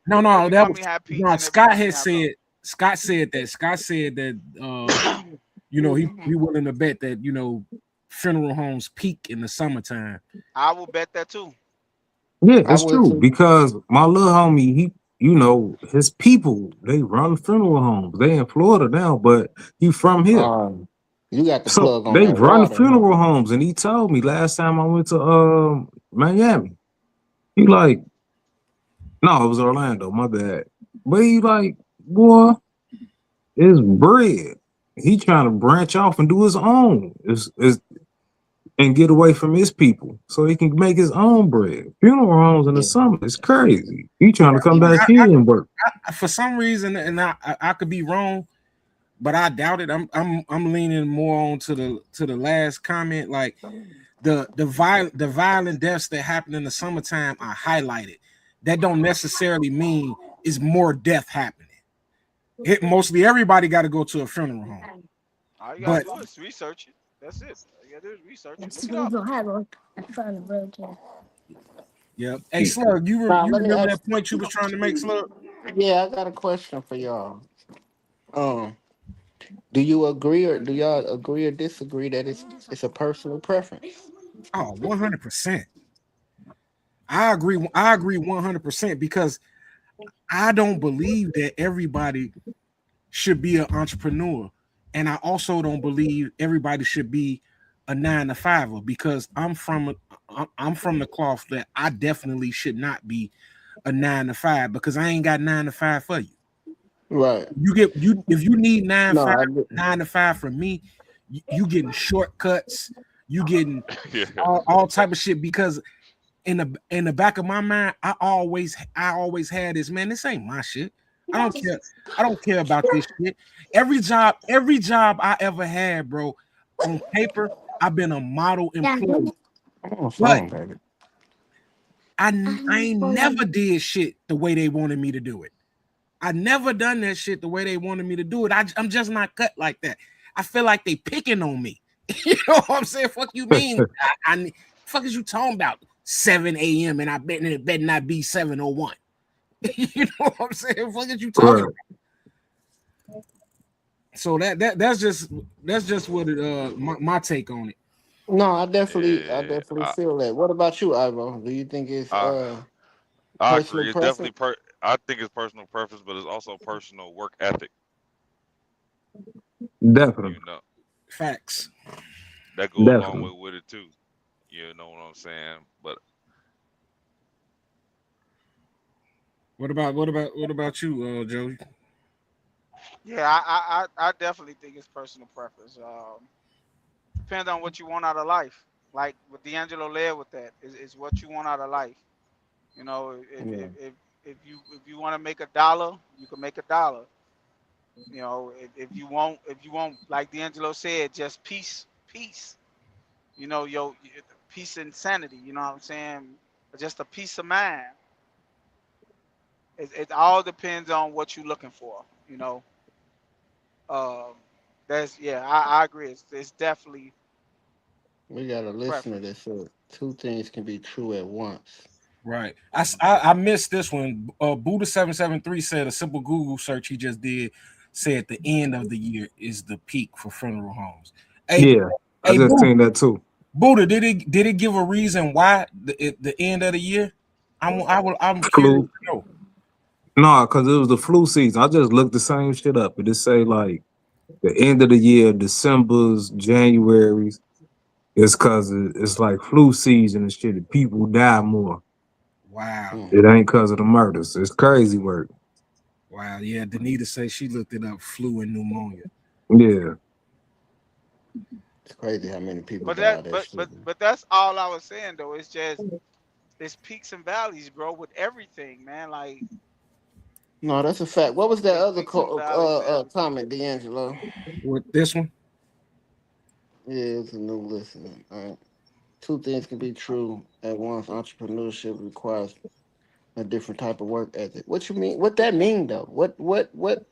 no, no, every that was company have peaks no. and every company have lows. Scott said that he willing to bet that funeral homes peak in the summertime. I will bet that too. Yeah, I it's would true too. because my little homie, his people, they run funeral homes. They in Florida now, but he from here. Um, you got the So plug on they that run water, huh? funeral homes, and he told me last time I went to Miami, he like, no, it was Orlando, my bad. But he like, boy, it's bread. He trying to branch off and do his own. Is and get away from his people so he can make his own bread. Funeral homes in the Yeah. summer is crazy. He trying to come Yeah. back here and work. For some reason, and I could be wrong, but I doubt it. I'm leaning more on to the last comment. Like the violent deaths that happen in the summertime are highlighted. That don't necessarily mean it's more death happening. Mostly everybody got to go to a funeral home, All you gotta but do is research it. That's it. All you gotta do is research it. Look it up. yeah. Hey, Slug, Now you let me remember ask. that point you was trying to make, Slug? Yeah, I got a question for y'all. Um, Do you agree or do y'all agree or disagree that it's a personal preference? Oh, 100%. I agree. I agree 100% because I don't believe that everybody should be an entrepreneur. And I also don't believe everybody should be a 9 to 5er because I'm from the cloth that I definitely should not be a 9 to 5 because I ain't got 9 to 5 for you. Right. You get you if you need nine No, five I get- 9 to 5 from me, you getting shortcuts, you getting Yeah. all type of shit because in the back of my mind, I always had this, man. This ain't my shit. I don't care. I don't care about this shit. Every job I ever had, bro, on paper, I've been a model employee. I'm on the But phone, baby. I ain't never did shit the way they wanted me to do it. I never done that shit the way they wanted me to do it. I'm just not cut like that. I feel like they picking on me. You know what I'm saying? Fuck you mean? Fuck is you talking about? 7 a.m. and I bet it better not be 7:01. You know what I'm saying? Fuck is you talking Right. about? So that's just what it my take on it. No, I Yeah. definitely feel that. What about you, Ivo? Do you think it's I I personal agree. It's definitely preference? I think it's personal preference, but it's also personal work ethic. Definitely. You know, Facts. that go a long Definitely. way with it too. You know what I'm saying? But What about you, Joey? Yeah, I definitely think it's personal preference. Depends on what you want out of life. Like what D'Angelo led with that is what you want out of life. You know, Yeah. if you want to make $1, you can make $1. You know, if you want like D'Angelo said, just peace. You know, peace and sanity. You know what I'm saying? Just a peace of mind. It all depends on what you're looking for. You know, um, that's yeah. I agree. It's definitely We got a listener that preference. said two things can be true at once. Right. I missed this one. Buddha 773 said a simple Google search he just did said the end of the year is the peak for funeral homes. Hey, Yeah. I hey, just Buddha, seen that too. Buddha, did it give a reason why the end of the year? I'm curious Flu. to know. No, because it was the flu season. I just looked the same shit up. It just say like the end of the year, December's, January's. It's because it's like flu season and shit. And people die more. Wow. Hmm. It ain't because of the murders. It's crazy work. Wow. Yeah, Danita says she looked it up, flu and pneumonia. Yeah. It's crazy how many people But die that of that but shit. but but that's all I was saying though. It's just it's peaks and valleys, bro, with everything, man. Like No, that's a fact. What was that it's other peaks and valleys for everything. comment, D'Angelo? What this one? Yeah, it's a new listener. All right. Two things can be true at once. Entrepreneurship requires a different type of work ethic. What you mean? What that mean though?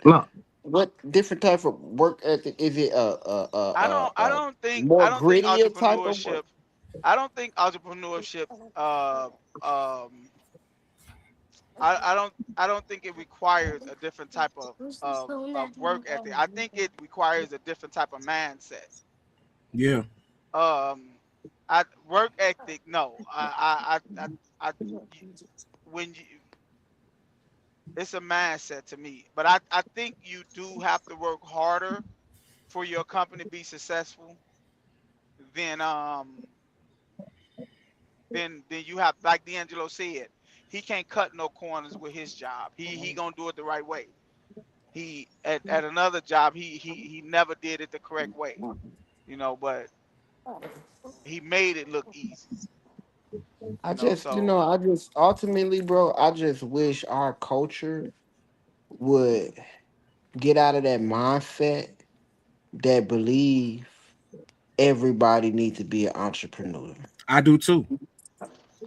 No. What different type of work ethic is it? I don't I don't think More I don't think grittier type of work. entrepreneurship I don't think entrepreneurship uh um I don't think it requires a different type of work ethic. I think it requires a different type of mindset. Yeah. Um I work ethic, no. I when you it's a mindset to me. But I think you do have to work harder for your company to be successful than then you have like D'Angelo said, he can't cut no corners with his job. He gonna do it the right way. He at another job he never did it the correct way, but he made it look easy, so I just ultimately, bro, I just wish our culture would get out of that mindset that believe everybody needs to be an entrepreneur. I do too.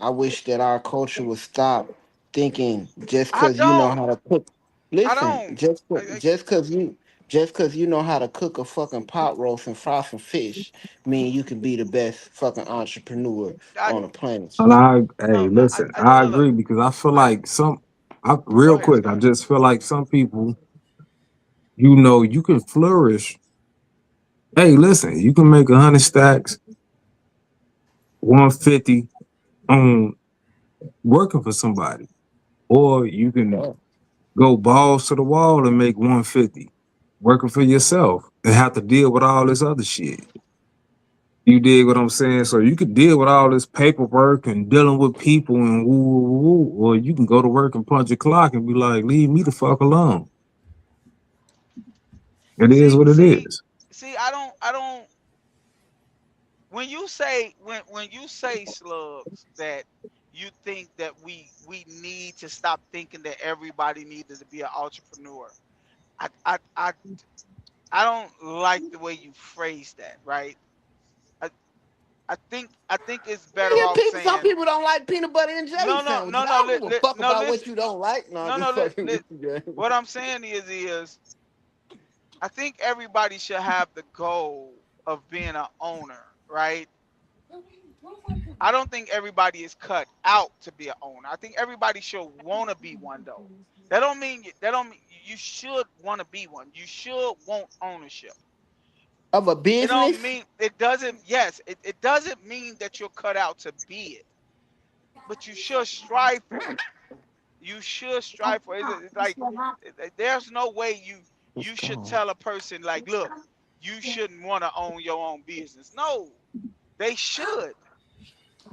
I wish that our culture would stop thinking just I because you know don't how to cook. I Listen, don't just because you know how to cook a fucking pot roast and fry some fish, mean you can be the best fucking entrepreneur I on the planet. And hey, no no listen, I no I no look agree because I feel go ahead like go real ahead quick, go I ahead just feel like some people, you can flourish Hey, listen, you can make 100 stacks, 150 on working for somebody, or you can go balls to the wall and make 150 working for yourself and have to deal with all this other shit. You dig what I'm saying? So you could deal with all this paperwork and dealing with people and woo, woo, woo, or you can go to work and punch a clock and be like, leave me the fuck alone. It is what it is. See, I don't. When you say slugs that you think that we need to stop thinking that everybody needed to be an entrepreneur. I I I I don't like the way you phrase that, right? I I think it's better Nigga, off some saying people don't like peanut butter and jelly no no sandwiches. no I no don't give a fuck no about listen what you don't like. No, I'm no just no fucking with you, guys. what I'm saying is I think everybody should have the goal of being an owner, right? I don't think everybody is cut out to be an owner. I think everybody should want to be one though. That don't mean you should want to be one. You should want ownership. Of a It don't business? mean it doesn't. Yes, it doesn't mean that you're cut out to be it, but you should strive for it. You should strive for it. It's like there's no way It's you should gone. tell a person like, look, you shouldn't want to own your own business. No, they should.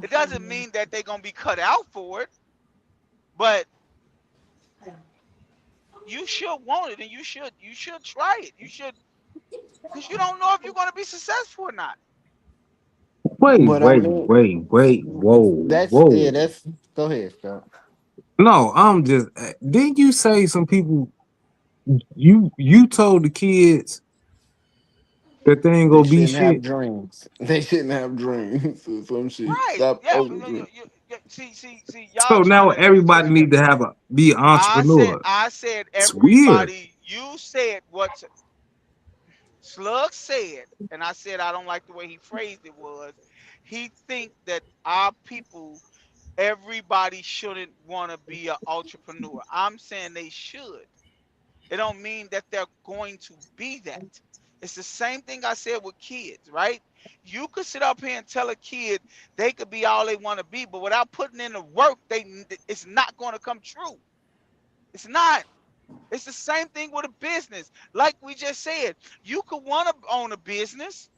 It doesn't mean that they're gonna be cut out for it, but you should want it and you should try it. You should because you don't know if you're gonna be successful or not. Wait, But I wait, mean, wait, wait, whoa, that's yeah. whoa. That's go ahead, Scott. No, I'm just. Didn't you say some people? You told the kids that they ain't They gonna be shouldn't have shit. dreams. They shouldn't have dreams or some shit. Right? Stop Yeah. overdreaming. See. Y'all So trying now to do it to everybody need to have be an entrepreneur. I said It's weird. everybody. You said what Slug said, and I said I don't like the way he phrased it. Was he think that our people, everybody shouldn't want to be an entrepreneur? I'm saying they should. It don't mean that they're going to be that. It's the same thing I said with kids, right? You could sit up here and tell a kid they could be all they want to be, but without putting in the work, it's not going to come true. It's not. It's the same thing with a business. Like we just said, you could want to own a business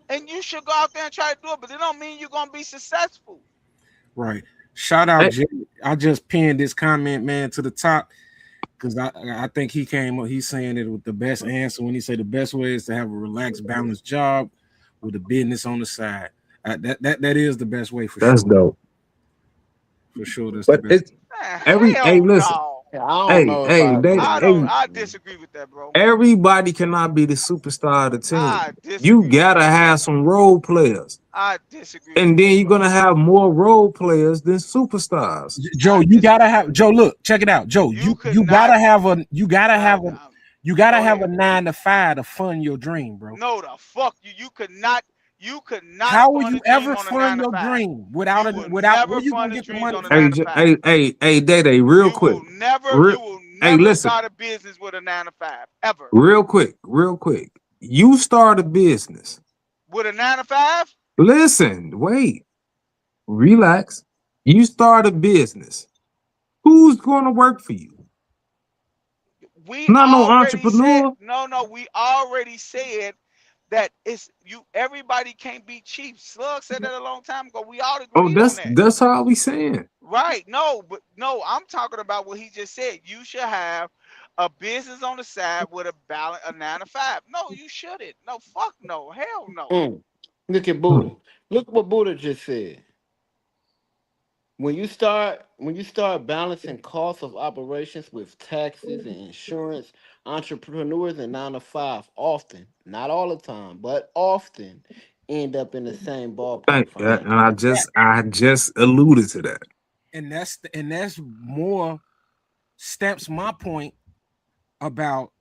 and you should go out there and try to do it, but it don't mean you're going to be successful. Right. Shout out Hey, Jay. I just pinned this comment, man, to the top because I think he came up. He's saying it with the best answer when he said the best way is to have a relaxed, balanced job with a business on the side. That is the best way for that's sure. dope. For sure, that's the But best. it's hey, Hell listen, no. Yeah, I don't know if I agree with hey, that. I Man. disagree with that, bro. everybody cannot be the superstar of the team. I You disagree with gotta that. have some role players, I disagree with and then that, you're bro. gonna have more role players than superstars. Joe, I you gotta disagree have with that. Joe. Look, check it out, Joe. You could You not. gotta have a you gotta Go have a ahead. 9 to 5 to fund your dream, bro. No, the fuck you. You could not How will fund a you dream ever on a fund nine to your five. dream You will without never where you gonna fund a get the dream money on a from? nine Hey, to five. Day Day, real You quick, will never. Re- You will hey, never listen, start a business with a 9 to 5 ever. real quick. You start a business. With a 9 to 5, Listen, wait, relax. You start a business. Who's going to work for you? we Not no already said entrepreneur. no, no. We already said that it's you. Everybody can't be cheap. Slug said that a long time ago. We all Oh, agreed on that. that's all we saying. Right. No, but no, I'm talking about what he just said. You should have a business on the side with a 9 to 5. No, you shouldn't. No, fuck no. Hell no. Look at Hmm. Buddha. Look what Buddha just said. When you start balancing costs of operations with taxes and insurance, entrepreneurs in 9 to 5 often, not all the time, but often end up in the same ballpark And financially. I just alluded to that. And that's more steps my point about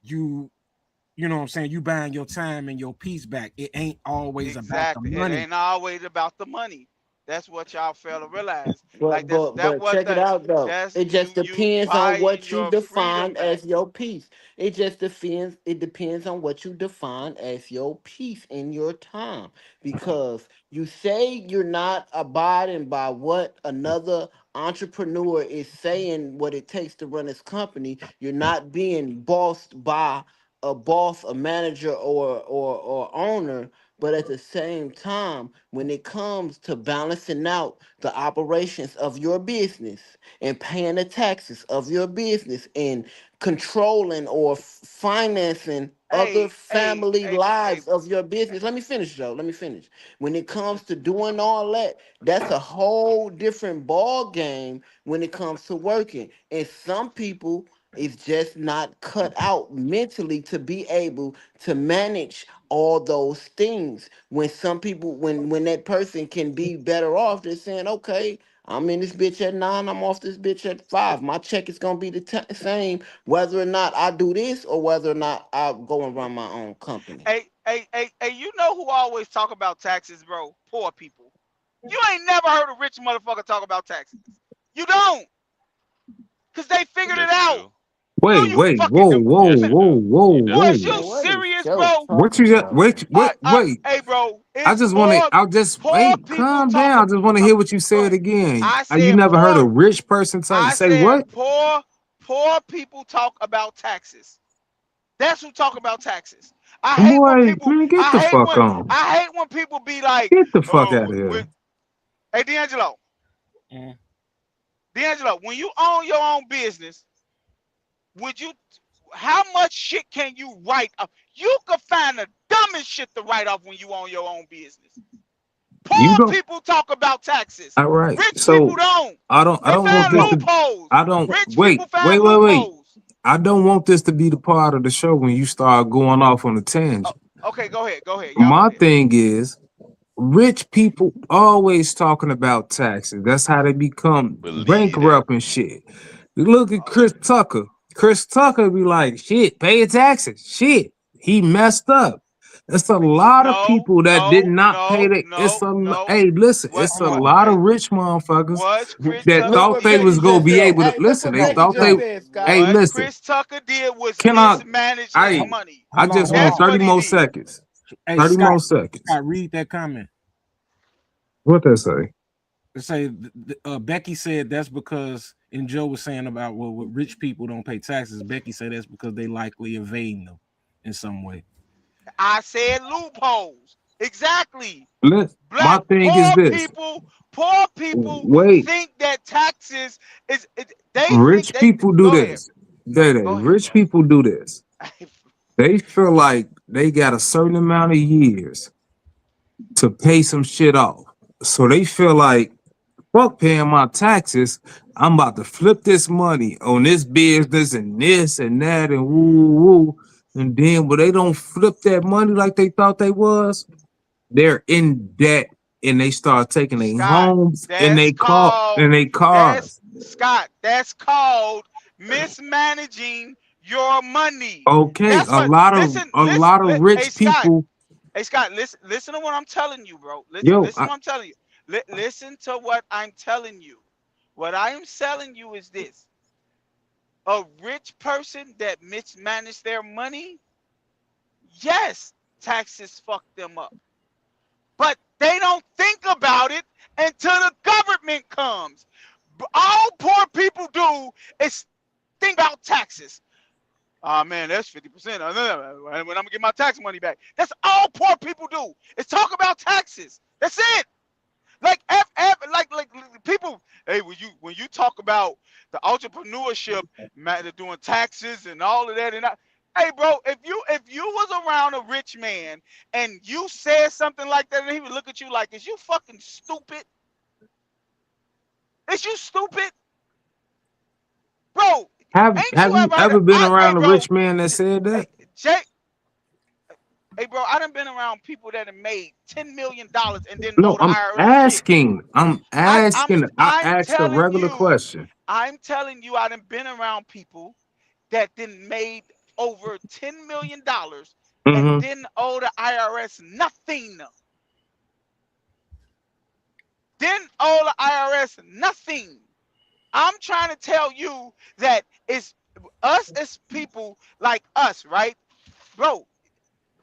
you. You know what I'm saying? You buying your time and your peace back. It ain't always about the Exactly. It money. ain't always about the money. That's what y'all fail to realize. Like that But one check it thing. out though. That's It just you depends on buying what you your freedom define back. as your peace. It just depends. It depends on what you define as your peace in your time. Because you say you're not abiding by what another entrepreneur is saying, what it takes to run his company. You're not being bossed by a boss, a manager, or owner. But at the same time, when it comes to balancing out the operations of your business and paying the taxes of your business and controlling or financing other Hey, hey, family hey, hey. lives of your business. Let me finish, Joe. Let me finish. When it comes to doing all that, that's a whole different ball game when it comes to working. And some people is just not cut out mentally to be able to manage all those things. When some people, when that person can be better off, they're saying, okay, I'm in this bitch at 9, I'm off this bitch at 5. My check is gonna be the same whether or not I do this or whether or not I go and run my own company. Hey, you know who always talk about taxes, bro? Poor people. You ain't never heard a rich motherfucker talk about taxes. You don't, cause they figured it That's out. true. No, Wait, you wait, fucking whoa, don't. whoa, Yes, you whoa, do. whoa, You Boy, do. is you Man, whoa. what is serious, Joe bro? What talking you got? about? Wait. Hey, bro, I it's just want to. poor, I'll just poor wait. people Calm talk. down. I just want to hear what you said Bro, again. I You said never heard a poor. rich person I say said what? poor people talk about taxes. That's who talk about taxes. I hate when Boy, people. man, get the fuck on. I hate when people be like, Get the fuck out "Oh, of here. hey D'Angelo, Mm. D'Angelo, when you own your own business, would you? How much shit can you write off? You could find the dumbest shit to write off when you own your own business. You Poor don't. people talk about taxes. All right. Rich people So don't. I don't. I They don't want find this So, to. loopholes. I don't. Rich Wait. people find Wait. loopholes. I don't want this to be the part of the show when you start going off on a Oh, tangent. okay, go ahead. Go ahead. Y'all go My ahead. thing is, rich people always talking about taxes. That's how they become Believe that. bankrupt and shit. You look at Uh, Chris Tucker. Chris Tucker be like, shit, pay your taxes. Shit, he messed up. It's a lot of no, people that did no, not pay no, the. no, no. Hey, listen, What? it's a hold on. lot of Hey, rich motherfuckers what Chris that Tucker Look thought what they did? Becky was gonna just be said. able to Hey, look listen. what They No, Becky thought just they. Joe. said, Scott. Hey, What listen, Chris Tucker did was can I? mismanage his I money. I Hold on. just Hold want That's on. 30 what he more did. seconds. Hey, 30 Scott. more seconds. Scott, read that comment. What they say? It say Becky said that's because, and Joe was saying about well, what rich people don't pay taxes. Becky said that's because they likely evading them in some way. I said loopholes. Exactly. My Black thing is this. poor people Wait, think that taxes they think rich they people do go ahead. this. They Go ahead. rich people do this. They feel like they got a certain amount of years to pay some shit off. So they feel like fuck paying my taxes. I'm about to flip this money on this business and this and that and woo woo. And then when they don't flip that money like they thought they was, they're in debt and they start taking their Scott, homes and that's called they that's cars. Scott, that's called mismanaging your money. Okay, That's what a lot of hey rich Scott, people. listen to what I'm telling you, bro. Yo, Listen to what I'm telling you. Listen to what I'm telling you. What I am telling you is this. A rich person that mismanaged their money, yes, taxes fuck them up. But they don't think about it until the government comes. All poor people do is think about taxes. Oh man, that's 50%. When I'm gonna get my tax money back. That's all poor people do. Is talk about taxes. That's it. Like like people. Hey, when you talk about the entrepreneurship, man, they're doing taxes and all of that, and hey, bro, if you was around a rich man and you said something like that, and he would look at you like, "Is you fucking stupid? Is you stupid, bro? Ain't have you you ever heard of ever been hey, around a bro, rich man that said hey, that? Jay, hey, bro, I done been around people that have made $10 million and didn't owe No, the IRS shit. I'm I, I'm asking. I I'm asked a telling regular you, question. I done been around people that didn't made over $10 million and Hmm. didn't owe the IRS nothing. Didn't owe the IRS nothing. I'm trying to tell you that it's us as people like us, right? Bro,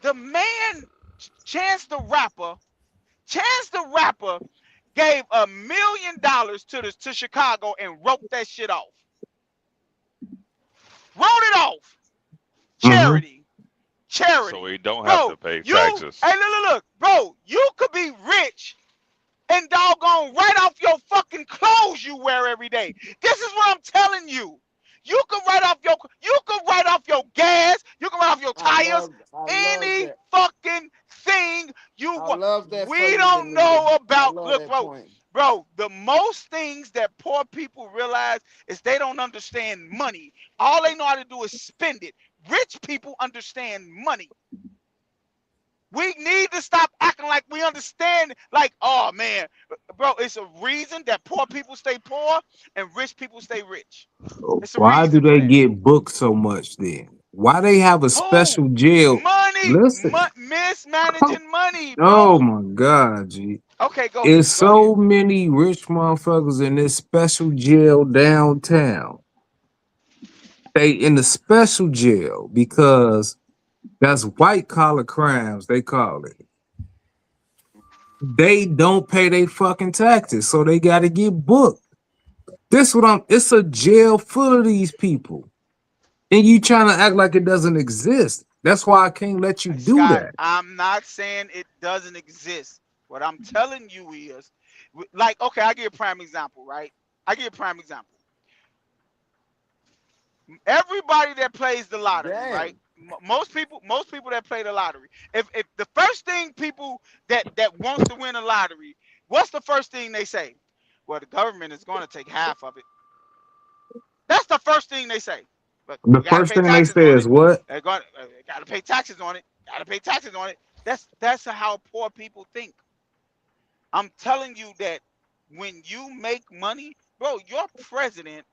the man, Chance the Rapper, Chance the Rapper gave $1 million to Chicago and wrote that shit off. Wrote it off. Mm-hmm. Charity. Charity. So we don't have Bro, to pay you, taxes. hey, look, bro, you could be rich and doggone write off your fucking clothes you wear every day. This is what I'm telling you. You can write off your gas, you can write off your tires, I love any that. fucking thing you I want. love that for We you, don't Benita. know I about, love look, that point. bro, the most things that poor people realize is they don't understand money. All they know how to do is spend it. Rich people understand money. We need to stop acting like we understand, like, oh man, bro, it's a reason that poor people stay poor and rich people stay rich. It's a Why do reason for they that. get booked so much then? Why they have a Who? special jail? Money, Listen. mismanaging money, Oh bro. my God, G. Okay, go ahead. It's Go ahead. so many rich motherfuckers in this special jail downtown. They in the special jail because that's white collar crimes, they call it. They don't pay their fucking taxes, so they gotta get booked. It's a jail full of these people. And you trying to act like it doesn't exist. That's why I can't let you Hey, do Scott, that. I'm not saying it doesn't exist. What I'm telling you is, like, okay, I give you a prime example, right? I give you a prime example. Everybody that plays the lottery, right? Damn. Most people that play the lottery. If the first thing people that wants to win a lottery, what's the first thing they say? Well, the government is going to take half of it. That's the first thing they say. But The we got to first pay thing they taxes say on is it. what? They're going got to pay taxes on it. Got to pay taxes on it. That's how poor people think. I'm telling you that when you make money, bro, your president.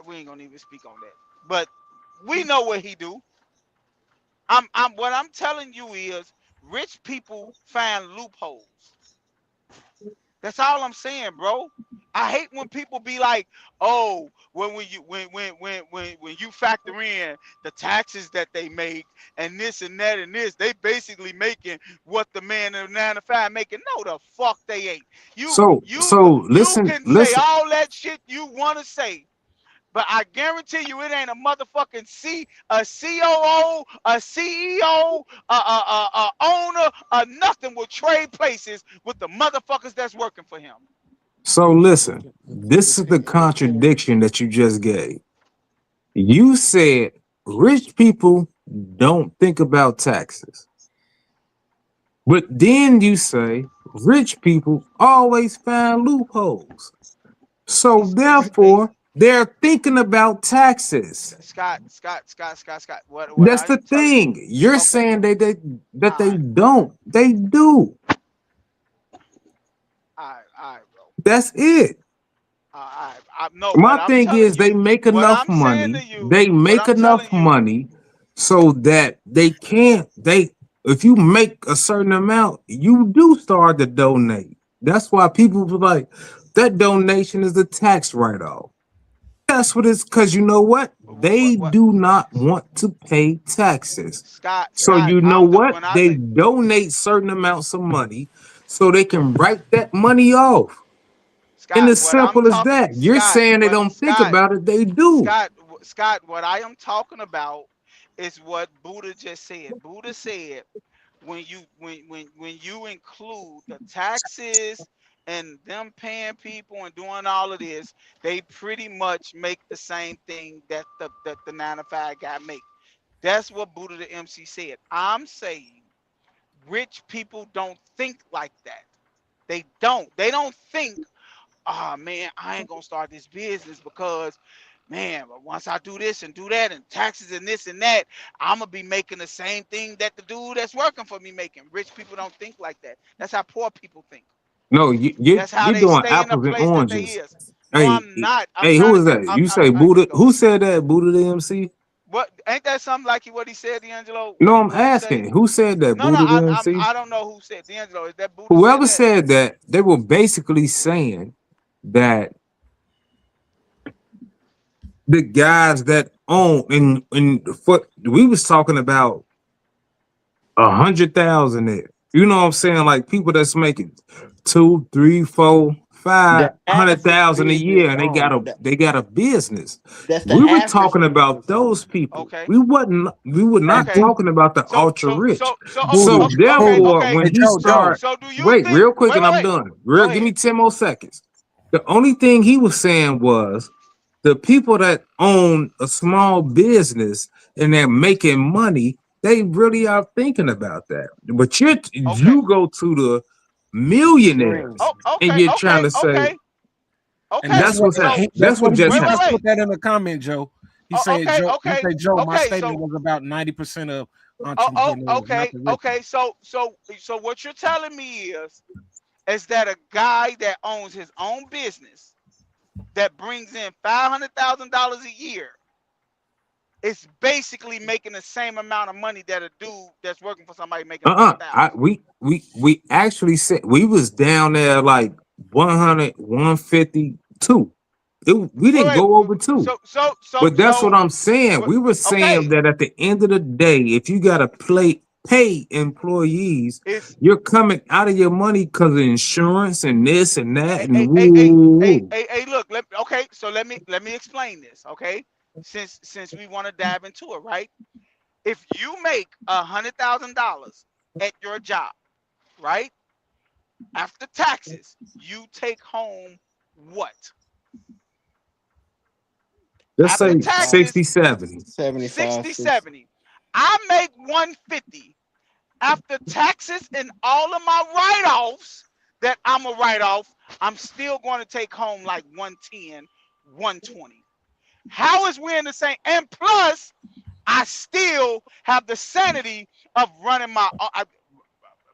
We ain't gonna even speak on that. But we know what he do. What I'm telling you is rich people find loopholes. That's all I'm saying, bro. I hate when people be like, "Oh, when you factor in the taxes that they make and this and that and this, they basically making what the man in the 9 to 5 making." No, the fuck they ain't. You Listen, can say listen. all that shit you want to say, but I guarantee you, it ain't a motherfucking a COO, a CEO, a owner, nothing will trade places with the motherfuckers that's working for him. So listen, this is the contradiction that you just gave. You said rich people don't think about taxes. But then you say rich people always find loopholes. So They therefore, they're thinking about taxes. Scott. What That's I the am telling you, thing. You're okay, saying that all they right, don't. They do. all right, bro. That's it. No, My what I'm thing telling is you, they make what enough I'm saying money. to you, They what make I'm enough telling you, money so that they can't they if you make a certain amount, you do start to donate. That's why people be like, that donation is a tax write-off. That's what it's because you know what? They what do not want to pay taxes. So Scott, you know I'm the what? when I They say donate certain amounts of money so they can write that money off. And Scott, as simple as that. You're saying they don't think about it, they do. Scott, Scott, what I am talking about is what Buddha just said. Buddha said when you include the taxes and them paying people and doing all of this, they pretty much make the same thing that the 9 to 5 guy make. That's what Buddha the MC said. I'm saying rich people don't think like that. They don't. They don't think, oh man, I ain't gonna start this business because, man, but once I do this and do that and taxes and this and that, I'm gonna be making the same thing that the dude that's working for me making. Rich people don't think like that. That's how poor people think. No, That's how you're they doing stay in the apples and place that they oranges. is. No, Hey, I'm not. I'm hey, trying who to is give. that? You say I Buddha? go Who ahead. said that? Buddha the MC? What ain't that something like what he said, D'Angelo? No, I'm What he say? asking who said that? No, no, Buddha didn't see. I don't know who said D'Angelo. Is that Buddha said Whoever that? said that, they were basically saying that the guys that own in what we was talking about 100,000 there. You know what I'm saying? Like people that's making two, three, four, five The hundred average thousand a business year, and owner. they got a business. That's the We were average talking about business owner. those people. Okay, We were not okay. talking about the ultra rich. Booty, So Okay, Booty. therefore, okay. when Hey, he Joe. start, So do you wait, think? real quick, Wait, and wait, I'm wait. done. Go Give ahead. me 10 more seconds. The only thing he was saying was the people that own a small business and they're making money, they really are thinking about that. But Okay. you go to the Extreme. millionaires Oh, and okay, you're trying okay, to say, okay, And and okay. that's that's what what's So happening. that's That's what what just he wait, wait, just happened. put wait. that in the comment, Joe. He said, Okay, Joe. He okay, said, Joe. My okay. statement So was about 90% of entrepreneurs, not okay, the rich. okay. So what you're telling me is that a guy that owns his own business that brings in $500,000 a year is basically making the same amount of money that a dude that's working for somebody making 100,000. We actually said we was down there like 100, 152. We Wait, didn't wait. go over two. But that's what I'm saying. We were saying Okay. that at the end of the day, if you gotta pay employees, It's you're coming out of your money because of insurance and this and that hey, and hey, woo, hey, hey, woo, hey, woo. hey, hey, look, okay, so let me explain this, okay? Since we want to dive into it, right? If you make $100,000 at your job, right? After taxes, you take home what? Let's After say 75, taxes, 60, 70. 75, 60, 60. 70. I make 150. After taxes and all of my write-offs that I'm a write-off, I'm still going to take home like 110, 120. How is we in the same? And plus, I still have the sanity of running my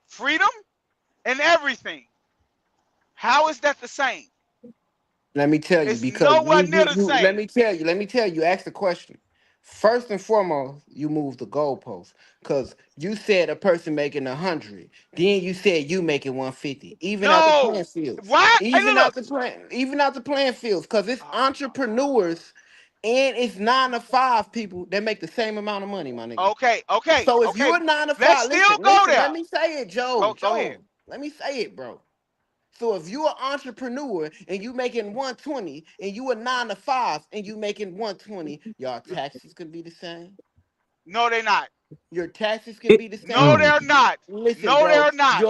freedom and everything. How is that the same? Let me tell you, It's because nowhere near the let same. me tell you, you ask the question. First and foremost, you move the goalpost. Cause you said a person making 100. Then you said you making 150. Even out the playing No. fields. Why? Hey, Even look. out the playing fields. Cause it's Oh my entrepreneurs and it's 9 to 5 people that make the same amount of money, my nigga. God. Okay, okay, So if okay. you're a nine to Let's five, still listen, go listen, there. let me say it, Joe. Go ahead. Joe, let me say it, bro. So if you're an entrepreneur and you making 120 and you a 9 to 5 and you making 120, your taxes can be the same. No, they're not. Your taxes can It, be the No, same. mm. they're not. Listen, No, bro, they're not.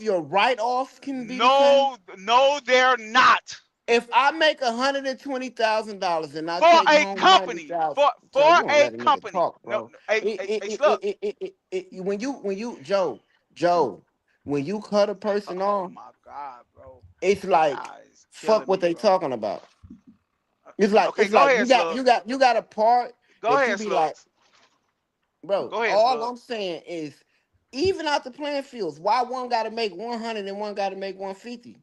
your write-offs can be the same. No, no, they're not. If I make $120,000 and I For take a home ninety company. thousand, For Joe, for you won't a let a nigga company. talk, No, bro. no, hey, It, hey, it, hey, it, look. when you Joe, when you cut a person Oh off, my God, bro. it's like Y'all is fuck killing what me, they bro. talking about. Uh, Okay, It's go like ahead, Slugs. you got a part Go that you ahead, be like, Slugs. bro. Go ahead, All I'm Slugs. saying is, even out the playing fields, why one got to make 100 and one got to make 150?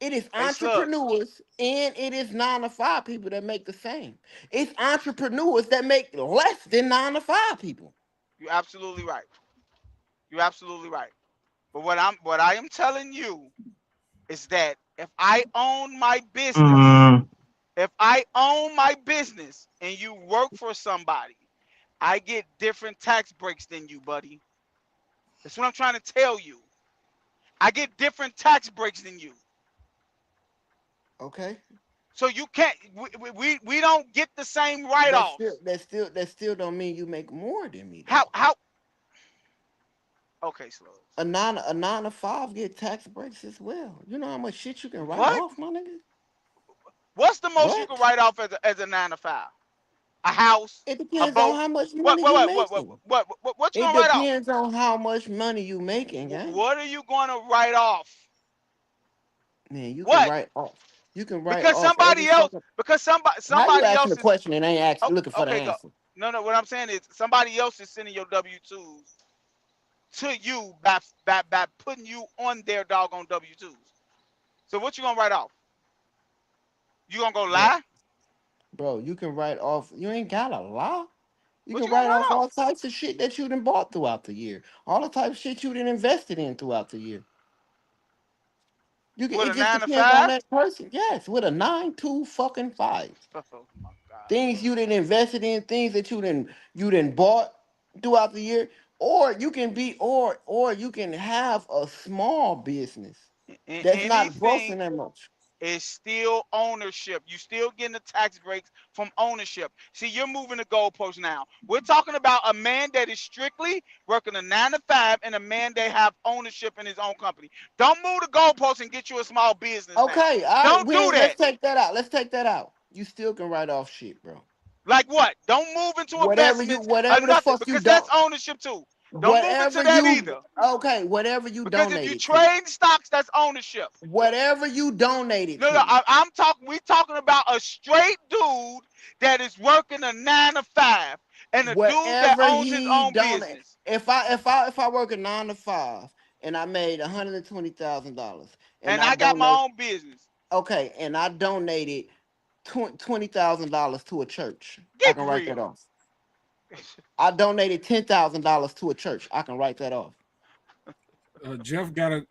It is Hey, Slugs. entrepreneurs and it is 9 to 5 people that make the same. It's entrepreneurs that make less than 9 to 5 people. You're absolutely right. You're absolutely right. But what I am telling you is that Mm. if I own my business and you work for somebody, I get different tax breaks than you, buddy. That's what I'm trying to tell you. I get different tax breaks than you. Okay, So you can't we don't get the same write-offs. that still don't mean you make more than me How though. how okay, Slugs. A 9 to 5 get tax breaks as well. You know how much shit you can write What? off, my nigga. What's the most you can What? write off as a 9 to 5? A house, It a depends on boat. how much What money what you what what what making. what what you It gonna write off? depends on how much money you making, gang. What are you gonna write off? Man, you can What? write off. You can write Because off every somebody else, fucking. because somebody How you somebody asking a else is question and ain't oh, looking for the okay, go. answer? No, no, what I'm saying is somebody else is sending your W-2s to you by putting you on their doggone W-2s. So what you gonna write off? You gonna go Bro, lie? Bro, you can write off. You ain't got a lot. You What can you gonna write off write all off? types of shit that you done bought throughout the year. All the type of shit you done invested in throughout the year. You can. With It a just nine to depends on five? that person. Yes, with a 9-2 fucking 5. Oh my God, Things bro. you didn't invested in, things that you didn't bought throughout the year, or you can be, or you can have a small business that's not grossing Anything that much. is still ownership. You still getting the tax breaks from ownership. See, you're moving the goalpost now. We're talking about a man that is strictly working a 9 to 5 and a man that have ownership in his own company. Don't move the goalpost and get you a small business now. Okay, all right. Don't do Let's that. take that out. Let's take that out. You still can write off shit, bro. Like what? Don't move into investments or Whatever the nothing fuck you because that's don't, ownership too. Don't move into whatever that you, either. okay, whatever you Because if you donated to, trade stocks, that's ownership. whatever you donated No, to, I'm talking. We talking about a straight dude that is working a 9 to 5, and a dude that whatever owns his he own donate. business. If I work a 9 to 5 and I made $120,000 and And I I got my donate, own business. okay, and I donated $20,000 to a church, I Get can write that real. off. I donated $10,000 to a church, I can write that off.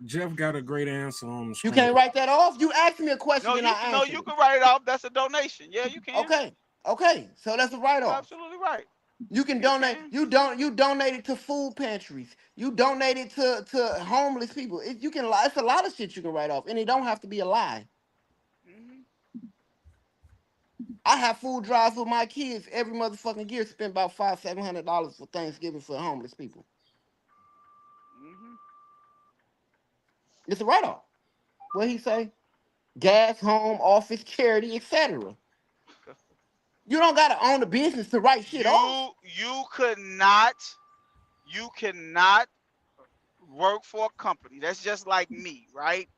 Jeff got a great answer on the You screen. can't write that off. You asked me a question No, and you I no, answered you it. can write it off. That's a donation. Yeah, you can. Okay, okay, so that's a write You're off. absolutely right. You can You donate. can. You donated to food pantries. You donated to homeless people. You can lie. It's a lot of shit you can write off, and it don't have to be a lie. Hmm. I have food drives with my kids every motherfucking year. Spend about $500-700 for Thanksgiving for homeless people. Hmm. It's a write off. What he say? Gas, home, office, charity, etc. You don't gotta own a business to write shit off. You could not. You cannot work for a company. That's just like me, right?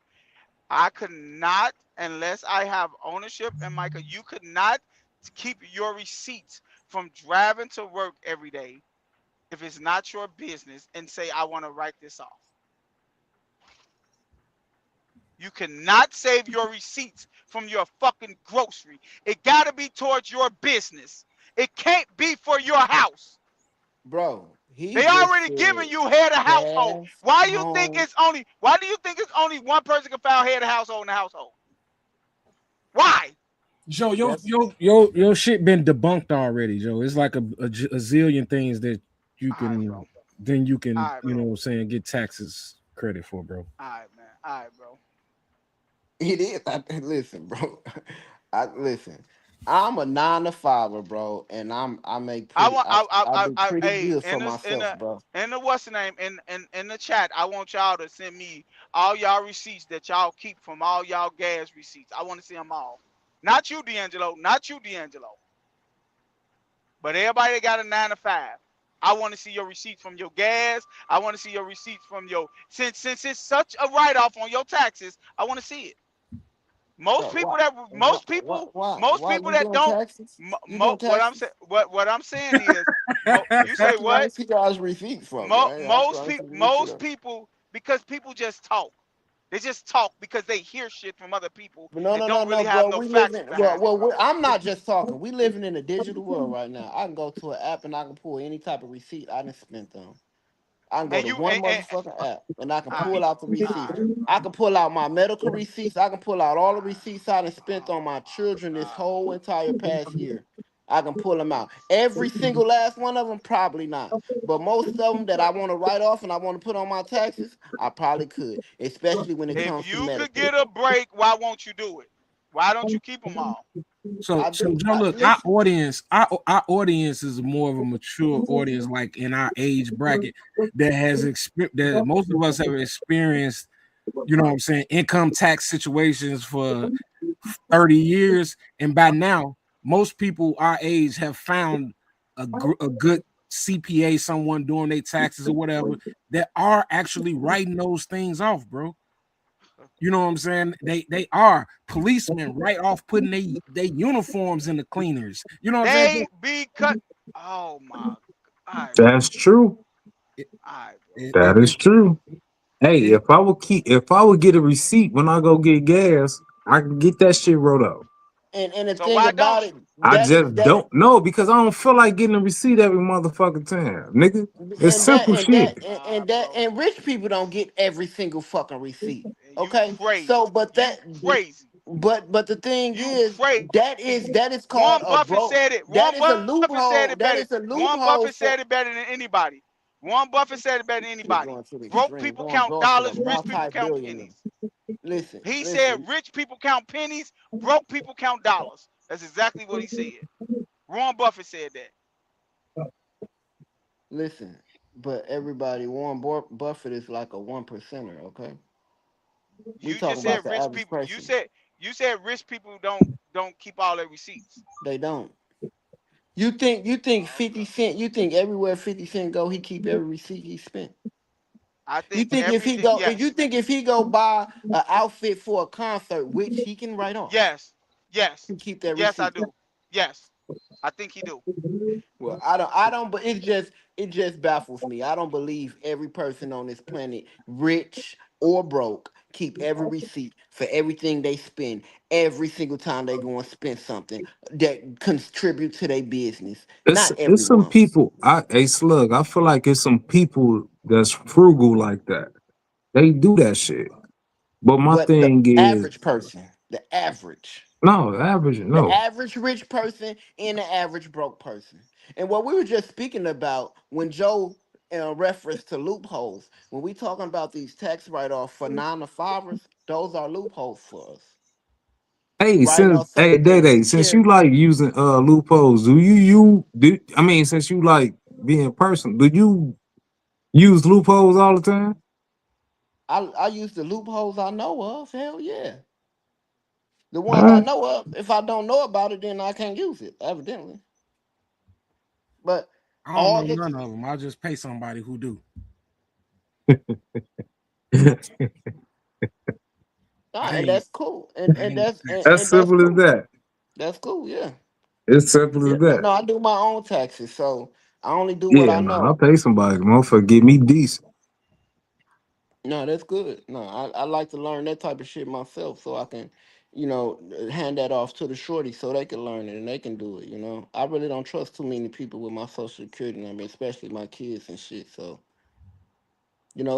I could not, unless I have ownership in my, you could not keep your receipts from driving to work every day if it's not your business and say, I want to write this off. You cannot save your receipts from your fucking grocery. It got to be towards your business. It can't be for your house. Bro, he They just already said giving you head of household. gas, Why you think home. it's only? Why do you think it's only one person can file head of household in the household? Why? Joe, your That's your your your shit been debunked already, Joe. It's like a zillion things that you All right, can bro. then you All can, right, you bro. know what I'm saying, get taxes credit for, bro. All right, man. All right, bro. it is. Listen, bro. I listen. I'm a 9 to 5, bro, and I make I pretty. want. I do pretty Hey, good for myself, bro. in the what's the name in the chat. I want y'all to send me all y'all receipts that y'all keep from all y'all gas receipts. I want to see them all. Not you, D'Angelo. Not you, D'Angelo. But everybody that got a 9 to 5. I want to see your receipts from your gas. I want to see your receipts from your since it's such a write off on your taxes. I want to see it. Most Bro, people that most why people you that doing don't taxes? You doing what I'm saying taxes? what I'm saying is The you say fuck you want what to see guys receipts from, man? I'm trying to see this shit most up. people because people just talk. They just talk because they hear shit from other people But no, and no, no, don't really no, have bro. no We live facts in behind it. I'm not just talking. We living in a digital world right now. I can go to an app and I can pull any type of receipt I done spent on. I can go And to you one motherfucking app and I can all right, pull out the all receipts. right, I can pull out my medical receipts. I can pull out all the receipts I done spent on my children this whole entire past year. I can pull them out. Every single last one of them, probably not. But most of them that I want to write off and I want to put on my taxes, I probably could, especially when it if comes to you could medical. get a break, why won't you do it? Why don't you keep them all? So I so do. Joe, look, our Listen, audience, our audience is more of a mature audience, like in our age bracket, that that most of us have experienced, you know what I'm saying, income tax situations for 30 years. And by now, most people our age have found a good CPA, someone doing their taxes or whatever, that are actually writing those things off, bro. You know what I'm saying? They are policemen right off putting they uniforms in the cleaners. You know what I'm saying? They be cut. Oh my. All right, bro. That's true. It, All right, bro. it, That it, is it, true. Hey, it, if I would get a receipt when I go get gas, I can get that shit wrote up. and the So thing why about don't it, you? I that just that don't know because I don't feel like getting a receipt every motherfucking time, nigga. It's and that simple and shit. that and, Nah, and that bro. and rich people don't get every single fucking receipt. You Okay, so crazy. but You that crazy. but the thing You is crazy. that is called Warren a Buffett broke. said it. That Warren is a Buffett said loophole. it That better. is a Warren loophole Buffett for said it better than anybody. Warren Buffett said it better than shit anybody. going to the Broke extreme, people going count broke to the dollars, rich people count multi-billionaire. pennies. Listen, He said listen, rich people count pennies, broke people count dollars. That's exactly what he said. Warren Buffett said that. listen. But everybody, Buffett is like a one percenter. Okay, we You talking just about said the rich average people. person. You said rich people don't keep all their receipts. They don't. You think Oh, 50 okay. Cent, you think everywhere 50 Cent go, he keep every receipt he spent. I You think think if he everything. go if you Yes, think if he go buy an outfit for a concert, which he can write off, yes, yes, he keep that yes. I receipt. do. Yes, I think he do. Well, I don't, but it just baffles me. I don't believe every person on this planet, rich or broke, keep every receipt for everything they spend every single time they go and spend something that contribute to their business. It's Not it's some everyone. people. Hey Slug, I feel like it's some people that's frugal like that. They do that shit. But my But the thing is, average person, no, average, the no. average rich person and the average broke person. And what we were just speaking about when Joe reference to loopholes, when we talking about these tax write-offs for 9 to 5ers, those are loopholes for us. Hey, Writing since off hey Social Day Security, Day, since you charity. like using loopholes, I mean since you like being personal, do you use loopholes all the time? I use the loopholes I know of. Hell yeah. The ones I Huh? know of. If I don't know about it, then I can't use it, evidently. But I don't all know the none of them. I'll just pay somebody who do. nah, I and ain't that's cool. I And ain't that's As and that's simple as cool. that. That's cool, yeah. It's simple Yeah, as no, that. no, I do my own taxes, so I only do what Yeah, I no, I'll know. pay somebody. Motherfucker, get me decent. No, that's good. No, I like to learn that type of shit myself, so I can, hand that off to the shorty so they can learn it and they can do it. I really don't trust too many people with my social security number, especially my kids and shit. So,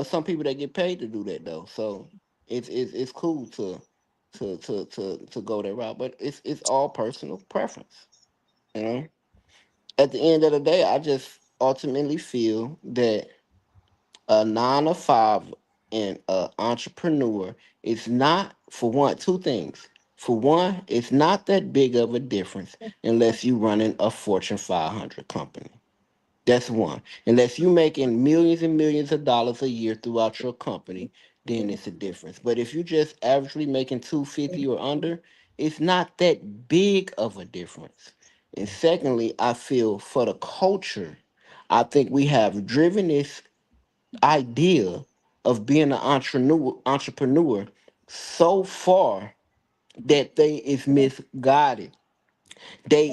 some people that get paid to do that though. So it's cool to go that route, but it's all personal preference. You know, at the end of the day, I just ultimately feel that a 9 to 5 and a entrepreneur is not, for one, two things. For one, it's not that big of a difference unless you running a Fortune 500 company. That's one. Unless you making millions and millions of dollars a year throughout your company, then it's a difference. But if you just averagely making 250 or under, it's not that big of a difference. And secondly, I feel for the culture, I think we have driven this idea of being an entrepreneur so far that they is misguided. They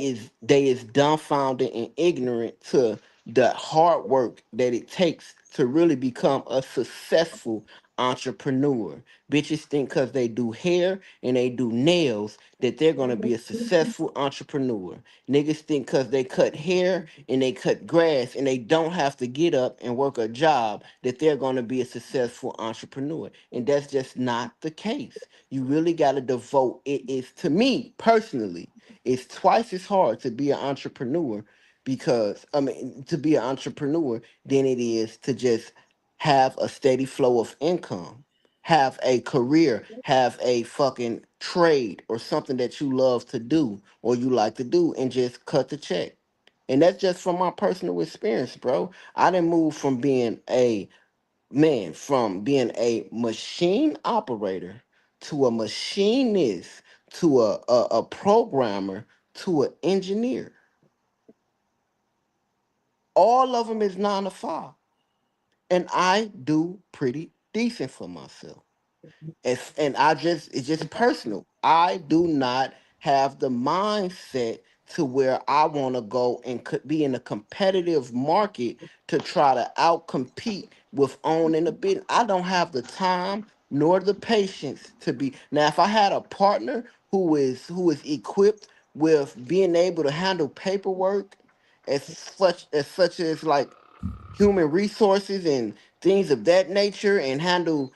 is dumbfounded and ignorant to the hard work that it takes to really become a successful entrepreneur. Bitches think because they do hair and they do nails that they're gonna be a successful entrepreneur. Niggas think because they cut hair and they cut grass and they don't have to get up and work a job that they're gonna be a successful entrepreneur. And that's just not the case. You really gotta devote it is to me personally it's twice as hard to be an entrepreneur because to be an entrepreneur than it is to just have a steady flow of income, have a career, have a fucking trade or something that you love to do or you like to do and just cut the check. And that's just from my personal experience, bro. I didn't move from being a machine operator to a machinist to a programmer to an engineer. All of them is 9 to 5. And I do pretty decent for myself. And it's just personal. I do not have the mindset to where I want to go and be in a competitive market to try to outcompete with owning a business. I don't have the time nor the patience to be. Now, if I had a partner who is equipped with being able to handle paperwork as such as like human resources and things of that nature, and handle,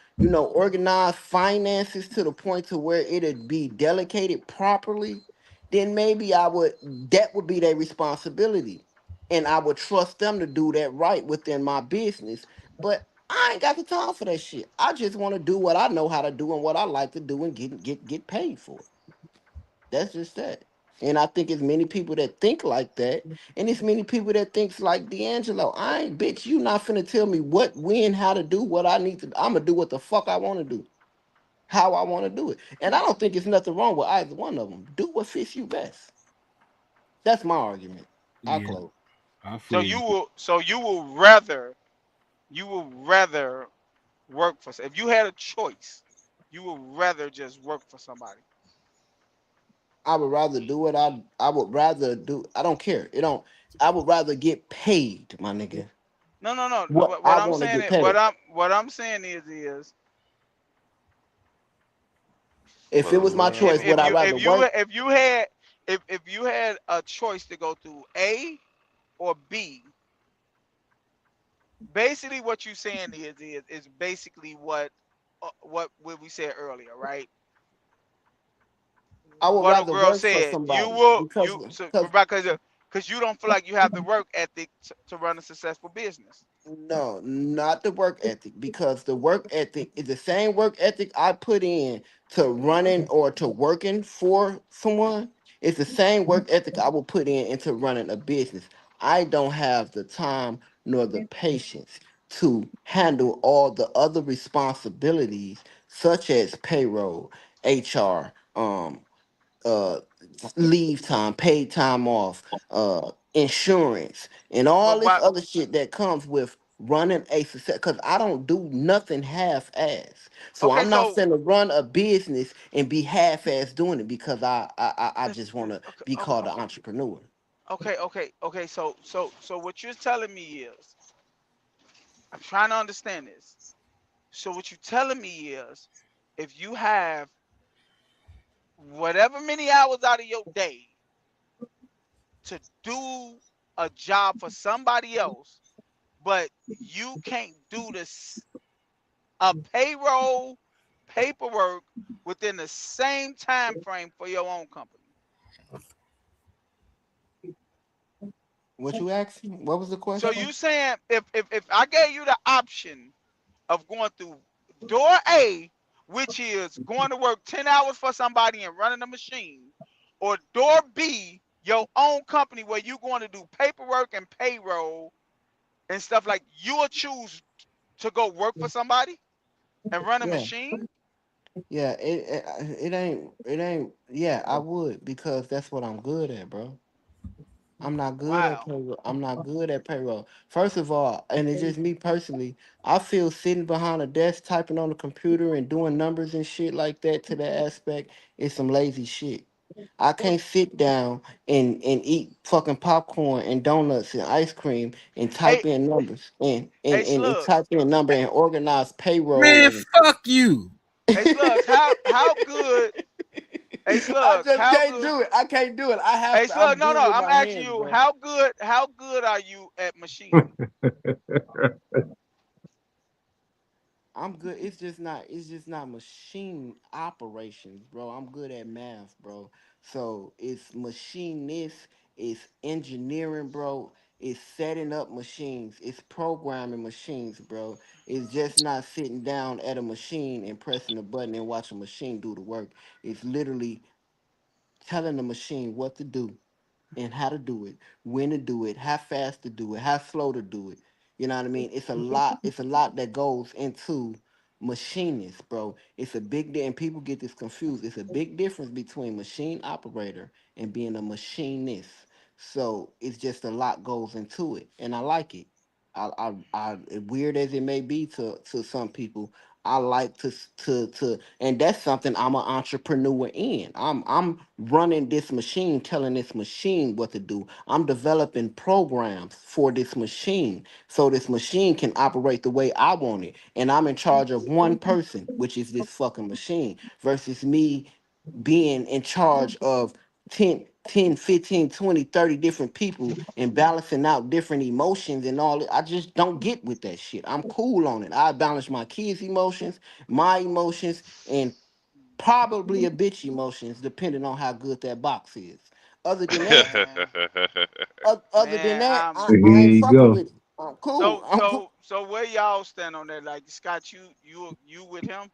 organize finances to the point to where it'd be delegated properly, then maybe that would be their responsibility, and I would trust them to do that right within my business. But I ain't got the time for that shit. I just want to do what I know how to do and what I like to do, and get paid for it. That's just that. And I think it's many people that think like that. And it's many people that thinks like D'Angelo. I ain't, bitch, you not finna tell me what, when, how to do what I need to. I'ma do what the fuck I wanna do. How I wanna do it. And I don't think it's nothing wrong with either one of them. Do what fits you best. That's my argument. I Yeah, close. I So feel you you. will so you will rather work for, if you had a choice, you would rather just work for somebody. I would rather do it. I would rather do, I don't care. It don't, I would rather get paid, my nigga. No, no, no. What What I I'm want to saying get is, what paid. I'm saying is If For it the was my love choice, of would I money. rather work? if you had a choice to go through A or B, basically what you're saying is basically what we said earlier, right? I would What a rather girl work for said. You somebody will because you so because because you don't feel like you have the work ethic to run a successful business. no, not the work ethic, because the work ethic is the same work ethic I put in to running or to working for someone. It's the same work ethic I will put in into running a business. I don't have the time nor the patience to handle all the other responsibilities such as payroll, HR, uh leave time, paid time off, insurance, and all But this what? other shit that comes with running a success. Cause I don't do nothing half ass. So Okay, I'm not so finna run a business and be half ass doing it because I let's just wanna okay, be okay, called an okay, entrepreneur. okay. So what you're telling me is, I'm trying to understand this. So what you're telling me is, if you have whatever many hours out of your day to do a job for somebody else, but you can't do this a payroll paperwork within the same time frame for your own company. What you asking? What was the So question? you saying if I gave you the option of going through door A, which is going to work 10 hours for somebody and running a machine, or door B, your own company where you're going to do paperwork and payroll and stuff, like, you will choose to go work for somebody and run a Yeah, machine? yeah. It ain't. Yeah, I would, because that's what I'm good at, bro. I'm not good at Wow. payroll. I'm not good at payroll. First of all, and it's just me personally, I feel sitting behind a desk typing on the computer and doing numbers and shit like that, to that aspect, is some lazy shit. I can't sit down and eat fucking popcorn and donuts and ice cream and Hey, type in numbers hey, and type Slugs. in number and organize payroll Man, and fuck you. Hey, Slugs. How good? Hey, I Slugs. just How can't good? do it. I can't do it. I have Hey, to. I'm Slugs. No, good no. with I'm my asking hands, you, bro. how good are you at machinery? I'm good. It's just not machine operations, bro. I'm good at math, bro. So it's machinist, it's engineering, bro. It's setting up machines, it's programming machines, bro. It's just not sitting down at a machine and pressing a button and watch a machine do the work. It's literally telling the machine what to do and how to do it, when to do it, how fast to do it, how slow to do it. You know what I mean? It's a lot. It's a lot that goes into machinists, bro. It's a big and people get this confused. It's a big difference between machine operator and being a machinist. So it's just a lot goes into it, and I like it. weird as it may be to some people, I like and that's something I'm an entrepreneur in. I'm running this machine, telling this machine what to do. I'm developing programs for this machine so this machine can operate the way I want it. And I'm in charge of one person, which is this fucking machine, versus me being in charge of 10, 15, 20, 30 different people and balancing out different emotions and all. I just don't get with that shit. I'm cool on it. I balance my kids' emotions, my emotions, and probably a bitch emotions, depending on how good that box is. Other than that, Man, other than man, that, I'm I Here ain't you fucking go. with it. I'm so cool. I'm cool. so so where y'all stand on that? Like Scott, you with him?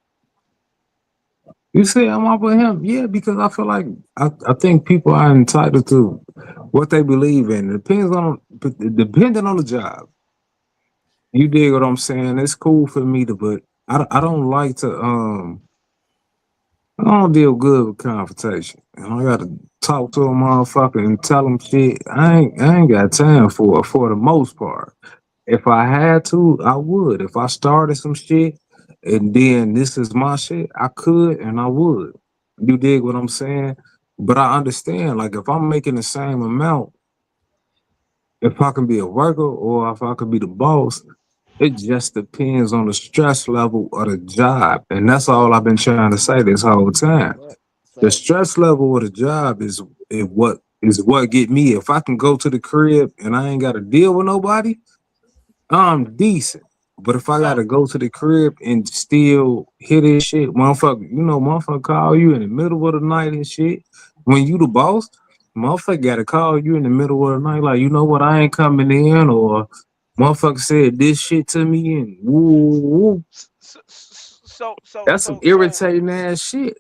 You say I'm up with him? Yeah, because I feel like I think people are entitled to what they believe in. It depends on depending on the job. You dig what I'm saying? It's cool for me to, but I don't like to I don't deal good with confrontation. And I gotta talk to a motherfucker and tell them shit. I ain't got time for it for the most part. If I had to, I would. If I started some shit and then this is my shit, I could and I would. You dig what I'm saying? But I understand, like if I'm making the same amount, if I can be a worker or if I could be the boss, it just depends on the stress level of the job. And that's all I've been trying to say this whole time. The Facts. stress level of the job is what get me. If I can go to the crib and I ain't gotta deal with nobody, I'm decent. But if I So gotta go to the crib and still hear this shit, motherfucker, motherfucker call you in the middle of the night and shit. When you the boss, motherfucker gotta call you in the middle of the night, like, you know what, I ain't coming in, or motherfucker said this shit to me and woo, woo, woo. so That's some so so irritating ass shit.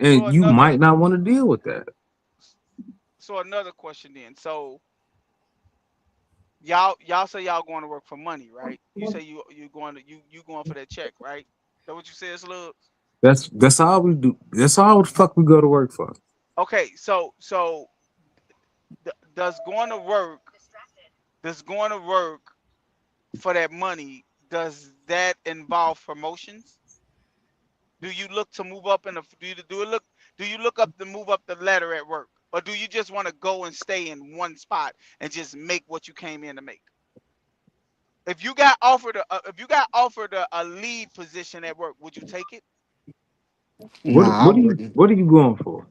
so And you another might not want to deal with that. so another question then. So y'all say y'all going to work for money, right? You say you going to you going for that check, right? That what you said, Slug? That's all we do. That's all the fuck we go to work for. Okay, so does going to work does going to work for that money, does that involve promotions? Do you look to move up in the do you look up to move up the ladder at work? Or do you just want to go and stay in one spot and just make what you came in to make? If you got offered a lead position at work, would you take it? What Nah, I what are you wouldn't. what are you going for?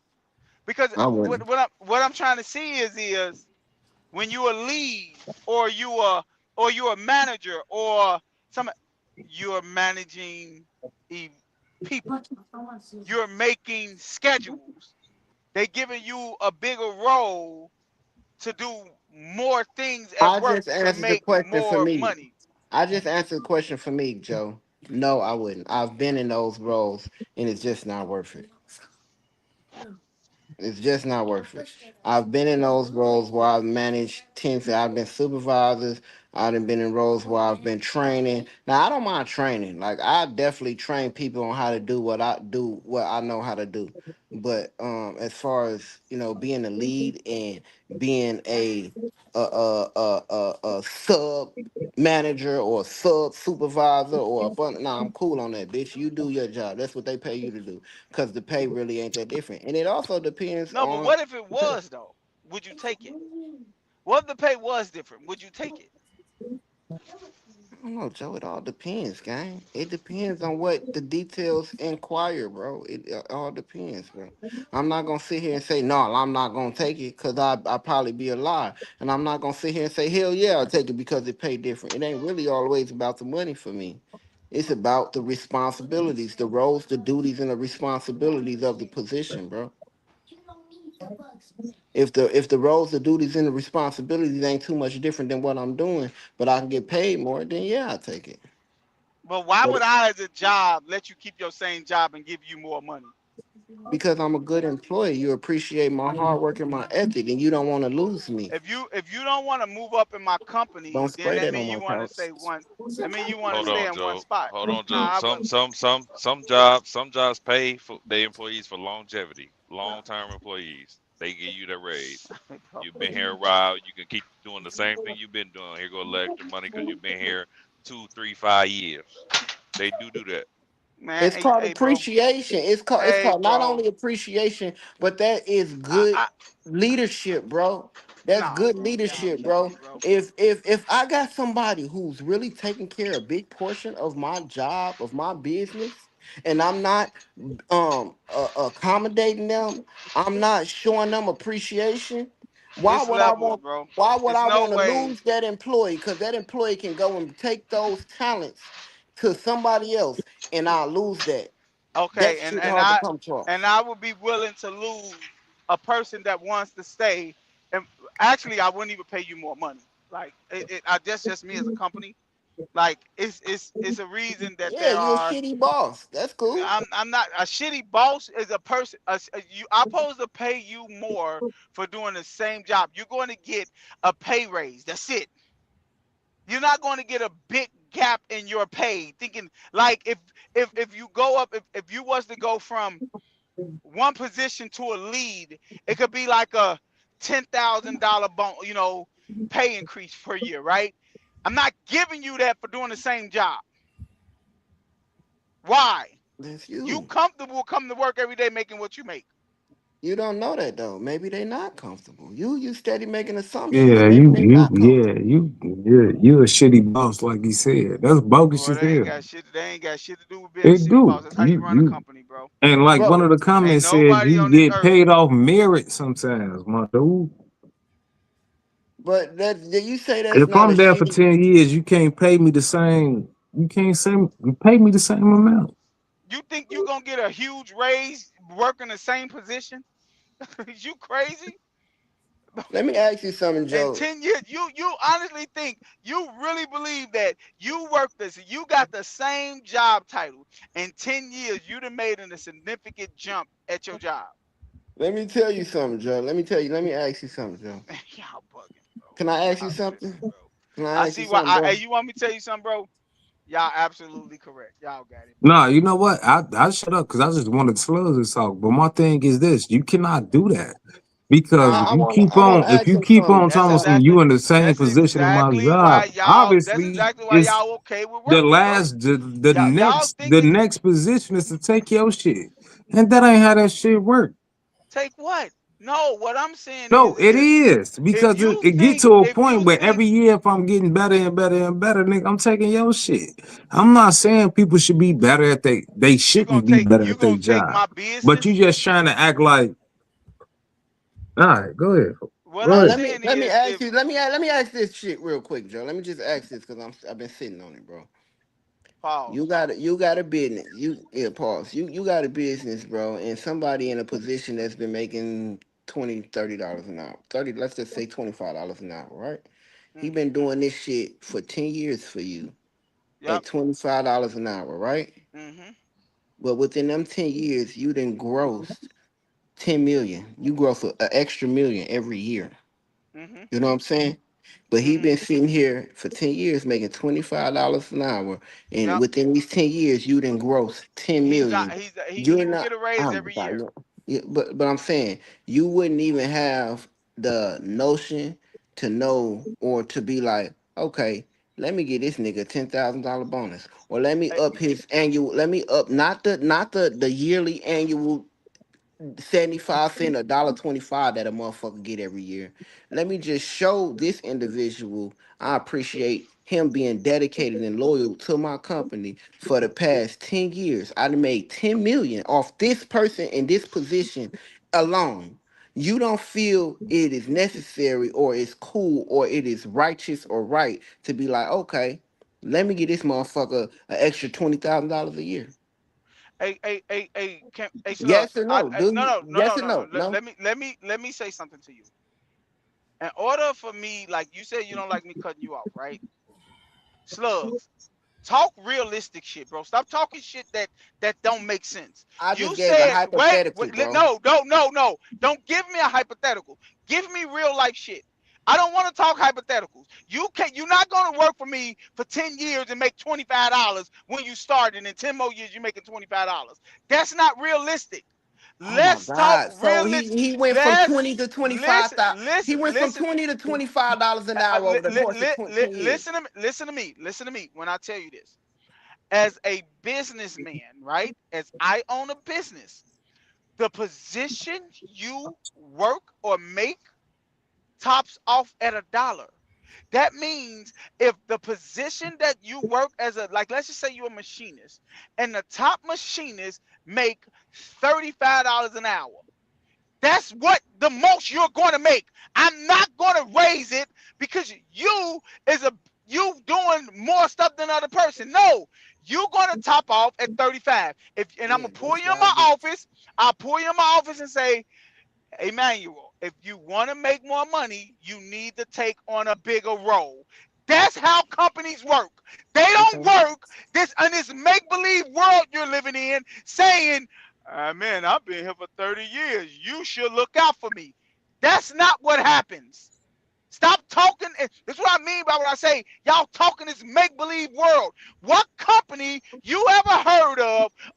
Because I wouldn't. what I'm trying to see is when you a lead or you a manager or some you're managing e- people. You're making schedules. They giving you a bigger role to do more things at I work just to answered the make question for more me. money. I just answered the question for me, Joe. No, I wouldn't. I've been in those roles, and it's just not worth it. It's just not worth it. I've been in those roles where I've managed teams. I've been supervisors. I've been in roles where I've been training. Now I don't mind training. Like I definitely train people on how to do, what I know how to do. But as far as being a lead and being a sub manager or sub supervisor or nah, I'm cool on that, bitch. You do your job. That's what they pay you to do because the pay really ain't that different. And it also depends No, but on. what if it was though? Would you take it? What if the pay was different? Would you take it? I don't know, Joe. It all depends, gang. It depends on what the details inquire, bro. It all depends, bro. I'm not gonna sit here and say no. I'm not gonna take it because I probably be a lie, and I'm not gonna sit here and say hell yeah I'll take it because it pay different. It ain't really always about the money for me. It's about the responsibilities, the roles, the duties, and the responsibilities of the position, bro. If the roles, the duties, and the responsibilities ain't too much different than what I'm doing, but I can get paid more, then yeah, I take it. But why But would I, as a job, let you keep your same job and give you more money? because I'm a good employee, you appreciate my hard work and my ethic, and you don't want to lose me. If you don't want to move up in my company, Don't then spray that that on means my you want to couch. say one. That means you want to Hold stay on, in one Joe. spot. Hold on, No, Joe. I wouldn't. Some jobs pay for their employees for longevity, long term employees. they give you the raise. Bro, You've been here a while. You can keep doing the same thing you've been doing. Here go a little extra money because you've been here 2, 3, 5 years. They do that. man, It's called bro, appreciation. It's called not bro. only appreciation, but that is good I leadership, bro. That's nah, good bro. Y'all leadership, tripping, bro. bro. If I got somebody who's really taking care of a big portion of my job, of my business, and I'm not accommodating them, I'm not showing them appreciation. Why It's would I levels, want? bro. Why would It's I no want to way. lose that employee? Because that employee can go and take those talents to somebody else, and I'll lose that. That Okay, and shit and hard to I come and across. I would be willing to lose a person that wants to stay. And actually, I wouldn't even pay you more money. Like I just me as a company. Like it's a reason that Yeah, there you a are. shitty boss. That's cool. I'm not a shitty boss. Is a person. You I'm supposed to pay you more for doing the same job. You're going to get a pay raise. That's it. You're not going to get a big gap in your pay. Thinking like if you go up if you was to go from one position to a lead, it could be like a $10,000 pay increase per year, right? I'm not giving you that for doing the same job. Why? That's You you. comfortable come to work every day making what you make. You don't know that though. Maybe they not comfortable. You steady making assumptions. Yeah, Maybe they not comfortable. you a shitty boss, like you said. That's bogus Boy, as they ain't hell. got shit. They ain't got shit to do with being a It city do. boss. That's how you run a You company, bro. and like one of Bro, the Ain't comments said, nobody you on this get earth. paid off merit sometimes, my dude. but that you say that's If not a I'm there for shitty. 10 years, you can't pay me the same. You can't say pay me the same amount. You think you gonna get a huge raise working the same position? Is you crazy? Let me ask you something, In Joe. 10 years, you honestly think you really believe that you work this, you got the same job title. In 10 years, you'd have made a significant jump at your job. Let me tell you something, Joe. Let me tell you. Let me ask you something, Joe. Y'all bugging, bro. Can I ask you Y'all tripping, something? bro. Can I I ask you see why. something, bro? Hey, you want me to tell you something, bro? Y'all absolutely correct. Y'all got it. Nah, you know what? I shut up because I just wanted slugs to talk. But my thing is this: you cannot do that because Nah, I want to if ask you him keep something. on that's talking about Now, something, exactly you in the same that's position in my exactly why job. y'all. That's Obviously, exactly why it's y'all okay with the working, bro. last the Y'all next the thinking next position is to take your shit, and that ain't how that shit work. take what? No, what I'm saying No, is it if is if because you it get think to a if point you where think every year, if I'm getting better and better and better, nigga, I'm taking your shit. I'm not saying people should be better at they shouldn't be better you at their gonna take job, my but you business, just trying to act like, all right, go ahead, what go I'm let ahead. me saying let me is ask if you. Let me ask this shit real quick, Joe. Let me just ask this because I've been sitting on it, bro. pause. You got a business. Pause. You got a business, bro, and somebody in a position that's been making $20, $30 an hour. 30, let's just say $25 an hour, right? He Hmm. been doing this shit for 10 years for you Yep. at $25 an hour, right? Hmm. But within them 10 years, you done grossed 10 million. You gross an extra million every year. Hmm. You know what I'm saying? But he Hmm. been sitting here for 10 years making $25 an hour. And Yep. within these 10 years, you didn't gross 10 He's not. million. He You're will not get a raise I'm every sorry. year. Yeah, but I'm saying you wouldn't even have the notion to know or to be like, okay, let me get this nigga $10,000 bonus. Or let me Hey, up his annual, let me up not the yearly annual 75 cent, $1.25 that a motherfucker get every year. Let me just show this individual I appreciate him being dedicated and loyal to my company for the past 10 years. I done made 10 million off this person in this position alone. You don't feel it is necessary or it's cool or it is righteous or right to be like, okay, let me get this motherfucker an extra $20,000 a year. Slug. Yes or no? Do No, you, no, no, yes no, or no, no. no? No. Let me say something to you. In order for me, like you said, you don't like me cutting you off, right? Slugs. Talk realistic shit, bro. Stop talking shit that don't make sense. I just You gave a said, hypothetical, bro. no, no, no, no. Don't give me a hypothetical. Give me real life shit. I don't want to talk hypotheticals. You're not gonna work for me for 10 years and make $25 when you start, and in 10 more years you're making $25. That's not realistic. Oh my Let's talk God! So realistic. he went from Let's 20 to 25. listen, He listen, went from listen, 20 to $25 an hour over the course of 10 years. listen to me. Listen to me when I tell you this. As a businessman, right? As I own a business, the position you work or make tops off at $1. That means if the position that you work as a, like, let's just say you're a machinist, and the top machinists make $35 an hour. That's what the most you're going to make. I'm not going to raise it because you is a you doing more stuff than the other person. No, you're going to top off at 35. If and I'm Yeah, gonna pull that's you in why I my get. office. I'll pull you in my office and say, Emmanuel, if you want to make more money, you need to take on a bigger role. That's how companies work. They don't Okay. work this in this make-believe world you're living in, saying, man, I've been here for 30 years. You should look out for me. That's not what happens. Stop talking. That's what I mean by what I say. Y'all talking this make believe world. What company you ever heard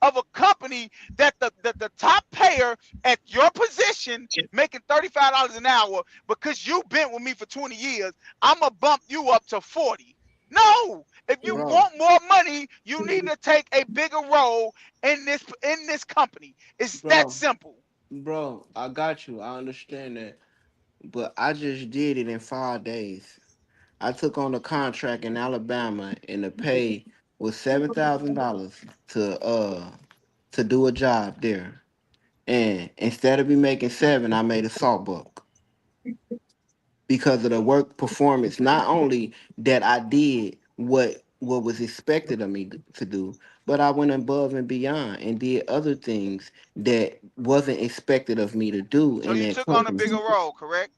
of a company that the top payer at your position making $35 an hour because you've been with me for 20 years, I'm going to bump you up to 40. No. If you Bro, want more money, you need to take a bigger role in this company. It's that bro, simple. bro, I got you. I understand that. But I just did it in 5 days. I took on a contract in Alabama and the pay was $7,000 to do a job there. And instead of me making seven, I made a salt buck because of the work performance. Not only that I did what was expected of me to do, but I went above and beyond and did other things that wasn't expected of me to do So in you that took on a bigger company. role, correct?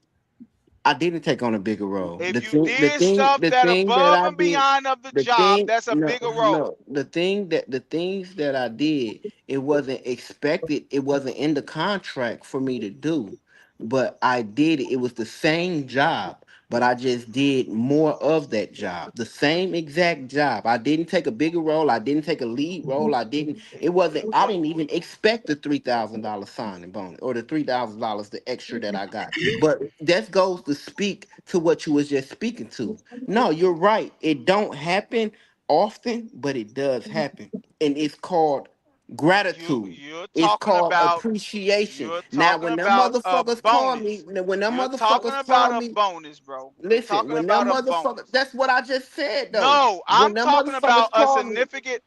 I didn't take on a bigger role. If you did stuff The that thing that above I and did, beyond of the the job, thing, that's a no, bigger role. no, the things that I did, it wasn't expected. It wasn't in the contract for me to do, but I did it. It was the same job, but I just did more of that job. The same exact job. I didn't take a bigger role. I didn't take a lead role. I didn't. It wasn't. I didn't even expect the $3,000 signing bonus or the $3,000 the extra that I got. But that goes to speak to what you was just speaking to. No, you're right. It don't happen often, but it does happen. And it's called gratitude. You're It's talking called about appreciation. you're Now, talking when them about a motherfuckers call me, bonus. when them You're talking motherfuckers about call a me, bonus, bro. You're listen, talking when them about a motherfuckers, bonus. that's what I just said though. No, When I'm them talking about motherfuckers a call me, significant.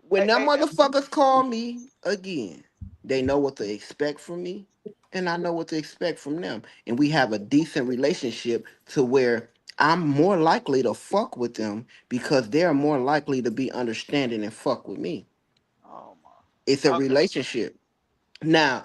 when eh, them eh, eh, motherfuckers call me again, they know what to expect from me, and I know what to expect from them. And we have a decent relationship to where I'm more likely to fuck with them because they're more likely to be understanding and fuck with me. oh It's a my. Okay. relationship. Now,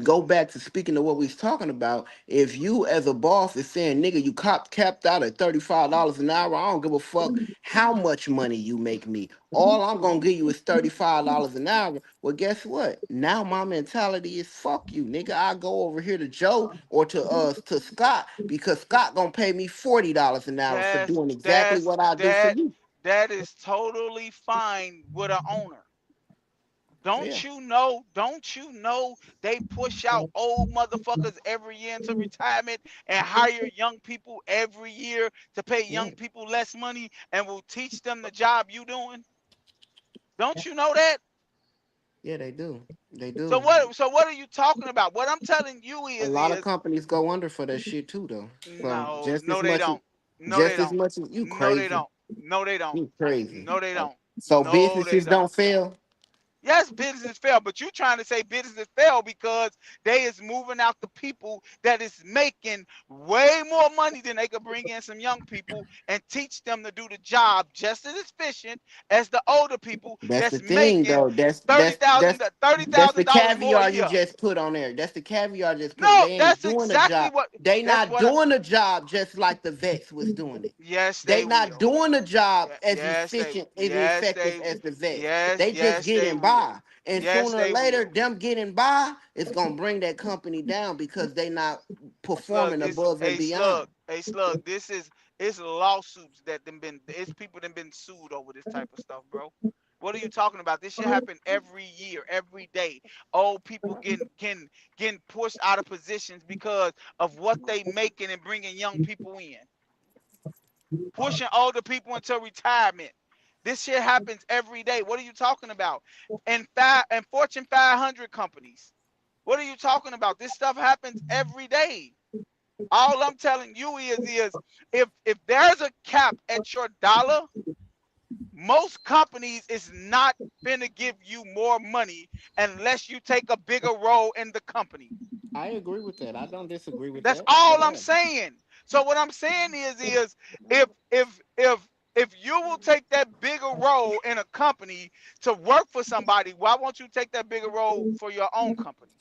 go back to speaking of what we was talking about. If you as a boss is saying, nigga, you capped out at $35 an hour, I don't give a fuck how much money you make me. All I'm gonna give you is $35 an hour. Well, guess what? Now my mentality is fuck you, nigga. I go over here to Joe or to Scott because Scott gonna pay me $40 an hour for That's doing exactly that's what I do for that you. that is totally fine with an owner. Yeah, Don't you know they push out old motherfuckers every year into retirement and hire young people every year to pay yeah, young people less money and will teach them the job you doing? Don't you know that? yeah, they do. They So do. what are you talking about? What I'm telling you A is lot of is companies go under for that shit too, though. So no, no they don't. No they don't. you No they crazy, don't. No they don't. you crazy. No they Oh, don't. so No they businesses don't. don't fail. Yes, business fail, but you trying to say business fail because they is moving out the people that is making way more money than they could bring in some young people and teach them to do the job just as efficient as the older people That's the that's thing, making though. thirty thousand thirty That's the thousand dollars more a caviar you year. just put on there. That's the caviar just put. No, They ain't that's doing a exactly job. what They that's not what I, doing a job just like the vets was doing it. yes They they not will. doing a job as Yes they efficient as yes effective they as the vets. yes They just yes they getting will. by, and Yes sooner or they later, will. them getting by is gonna bring that company down because they not Slug, performing it's above and a beyond. slug, a slug. This is it's lawsuits that them been it's people that been sued over this type of stuff, bro. What are you talking about? This shit happen every year, every day. Old people getting pushed out of positions because of what they making and bringing young people in. Pushing older people into retirement. This shit happens every day. What are you talking about? And Fortune 500 companies. What are you talking about? This stuff happens every day. All I'm telling you is if there's a cap at your dollar, most companies is not finna give you more money unless you take a bigger role in the company. I agree with that. I don't disagree with That's that. all I'm Yeah. saying. So what I'm saying is if you will take that bigger role in a company to work for somebody, why won't you take that bigger role for your own company?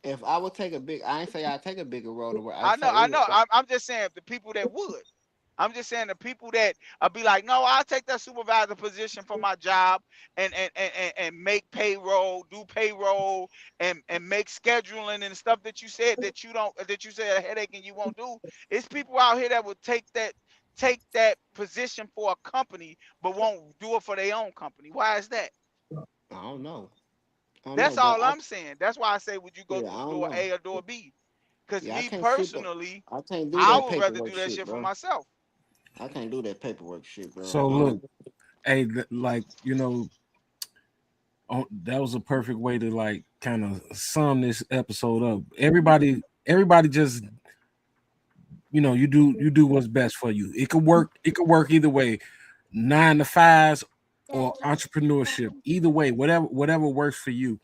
If I would take a big, I ain't say I take a bigger role to work. I I know, say it would. I'm just saying the people that would. I'm just saying the people that be like, no, I'll take that supervisor position for my job and make payroll, do payroll, and make scheduling and stuff that you said that you said a headache and you won't do. It's people out here that would take that position for a company but won't do it for their own company. Why is that? I don't know. I don't know, That's but all I'm saying. That's why I say, would you go yeah, I through don't door know. A or door B? Because Yeah, I me can't sit, but personally, I can't do I that would rather do paperwork that shit, shit for bro. myself. I can't do that paperwork shit, bro. So look, hey, like that was a perfect way to like kind of sum this episode up. Everybody just you do what's best for you. It could work either way, 9 to 5s or entrepreneurship. Either way, whatever works for you.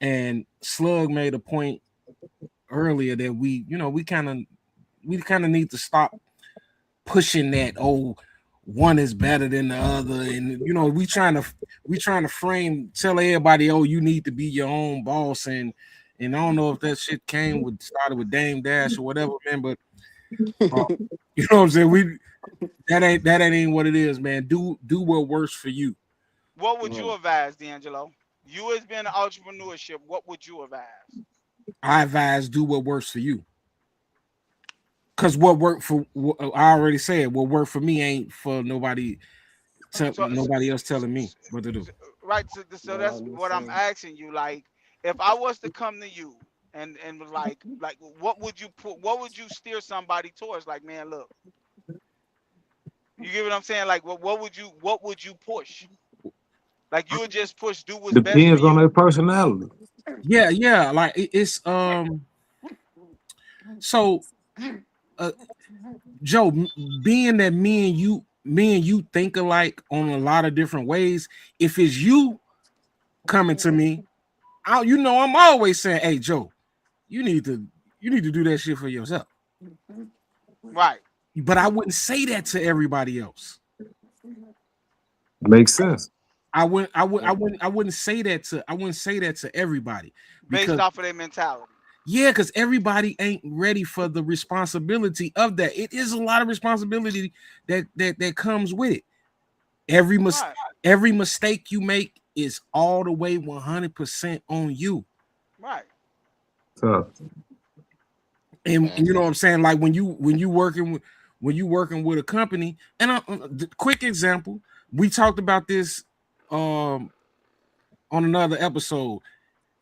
And Slug made a point earlier that we kind of need to stop pushing that one is better than the other, and we trying to tell everybody, you need to be your own boss, and I don't know if that shit started with Dame Dash or whatever, man, but you know what I'm saying, that ain't what it is, man. Do what works for you. What would you advise, D'Angelo? You as being an entrepreneurship, what would you advise? I advise do what works for you. Because what worked for, I already said, what worked for me ain't for nobody else telling me what to do. Right. So that's what I'm asking you. Like, if I was to come to you and was like what would you put? What would you steer somebody towards? Like, man, look, you get what I'm saying? Like, what would you push? Like, you would just push, do what's best for Depends on you. their personality. Yeah. Like it's so Joe, being that me and you think alike on a lot of different ways, if it's you coming to me, I'm always saying, hey Joe, you need to do that shit for yourself. Right. But I wouldn't say that to everybody else. Makes sense. I wouldn't say that to everybody based off of their mentality. Yeah, because everybody ain't ready for the responsibility of that. It is a lot of responsibility that comes with it. Every mistake you make is all the way 100% on you. Right. And you know what I'm saying? Like when you working with a company, and quick example, we talked about this on another episode.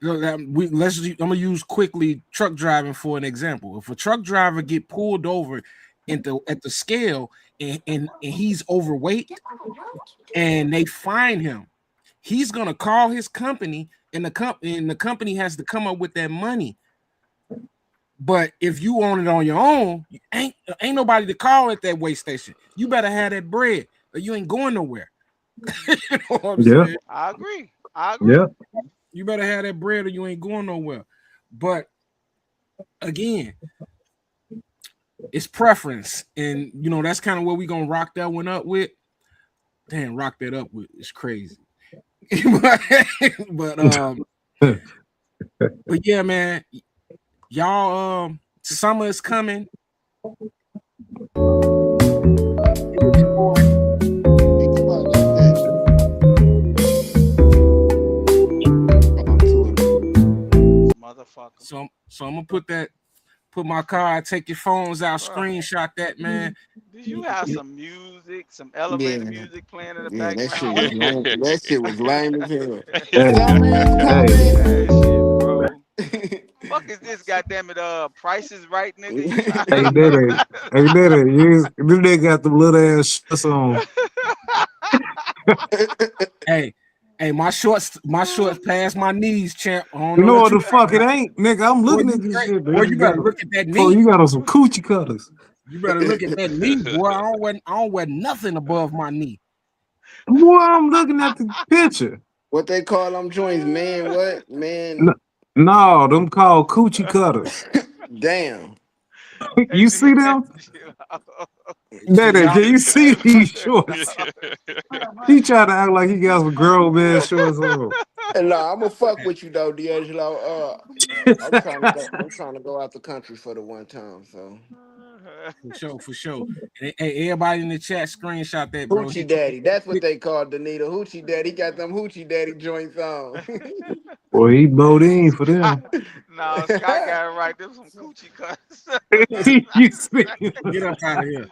I'm gonna use quickly truck driving for an example. If a truck driver get pulled over at the scale and he's overweight and they fine him, he's gonna call his company and the company has to come up with that money. But if you own it on your own, ain't nobody to call at that weigh station. You better have that bread or you ain't going nowhere. You know what I'm saying? I agree. Yeah. You better have that bread or you ain't going nowhere. But again, it's preference. And that's kind of what we're gonna rock that one up with. Damn, rock that up with it's crazy. but yeah, man. Y'all, summer is coming. Motherfucker. So I'm gonna put put my card, take your phones out, Bro, screenshot that, man. do you have some music, some Yeah, elevator music playing in the yeah, that shit background? was lame. That shit was lame as hell. Hey, Summer is hey, That shit, coming. bro. Fuck is this? Goddamn it! Price is Right, nigga. You trying hey, Daddy, hey, Daddy, this nigga got them little ass shorts on. Hey, my shorts past my knees, champ. I don't You know know what what you the fuck it ain't, nigga? I'm boy, looking you at this straight. shit. Boy, Dude. you better look at that Oh, knee. you got on some coochie cutters. You better look at that knee, boy. I don't wear nothing above my knee. Boy, I'm looking at the picture. What they call them joints, man? What No, man? no, them called coochie cutters. Damn. Hey, You see nigga, them? chill out. So Daddy, y'all, can you see Hey, these bro, shorts? He tried to act like he got some grown man shorts on. And nah, I'm gonna fuck with you though, D'Angelo. I'm trying to go out the country for the one time. So for sure. Hey, everybody in the chat, screenshot that, bro. Hoochie Daddy. That's what they called Danita. Hoochie Daddy. He got them Hoochie Daddy joints on. Boy, he bowed in for Scott, them. no, Scott got it right. There's some coochie cuts. You see? Get up out of here.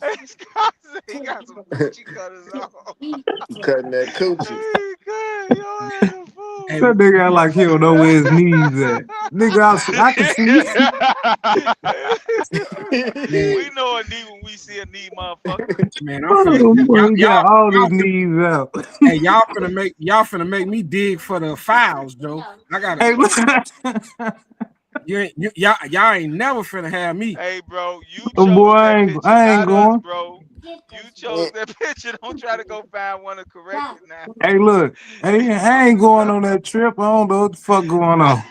Hey, Scott said he got some coochie cutters on. Cutting that coochie. Hey, God, y'all ain't a fool. Hey, That nigga act like he don't know where his knees at. Nigga, I can see. man, We know a knee when we see a knee, motherfucker. man, I'm finna Oh, boy, he got all his y'all knees out. hey, y'all finna make me dig for the files, Joe. I gotta Hey, look. y'all ain't never finna have me. Hey, bro, you Boy, chose that picture, I ain't not us, going. bro. You chose that picture. Don't try to go find one to correct it now. Hey, look. Hey, I ain't going on that trip. I don't know what the fuck going on.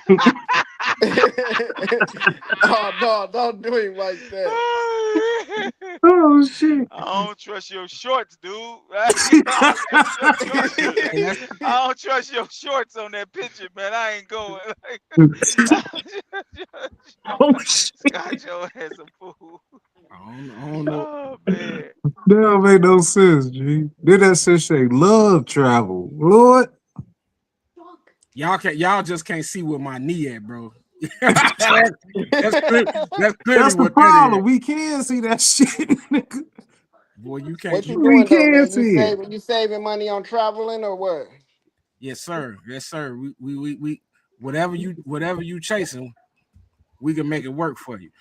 Oh no, don't do him like that. Oh, shit. I don't trust your shorts, dude. I Hey, that's don't trust your shorts on that picture, man. I ain't going. Oh, shit. Scott your ass a fool. I don't know. Oh man. That don't make no sense, G. Then that shit say love travel. Lord. Y'all just can't see where my knee at, bro. that's clearly That's the what that is. problem. We can see that shit, nigga. Boy, you can't. What you We doing though, can man? see it. You saving money on traveling or what? Yes, sir. Yes, sir. We whatever you chasing, we can make it work for you.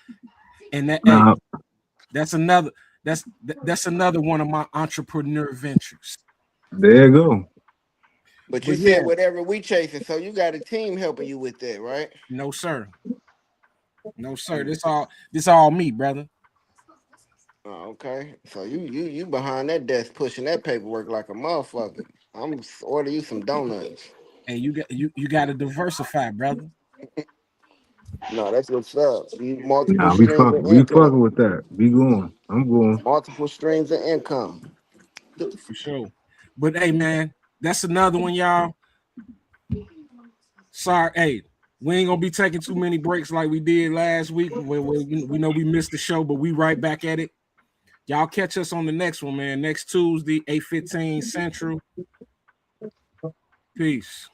And that hey, Nah, that's another one of my entrepreneur ventures. there you go. But you But yeah, said whatever we chasing, so you got a team helping you with that, right? no sir. No sir. This all me, brother. Oh, okay. So you behind that desk pushing that paperwork like a motherfucker. I'm order you some donuts. And you got to diversify, brother. No, that's what's up. You multiple Nah, streams of we fucking income. with that. Be going. I'm going. Multiple streams of income. For sure. But hey, man, that's another one, y'all. Sorry, hey, we ain't gonna be taking too many breaks like we did last week. We know we missed the show, but we right back at it. Y'all catch us on the next one, man. Next Tuesday, 8:15 Central. Peace.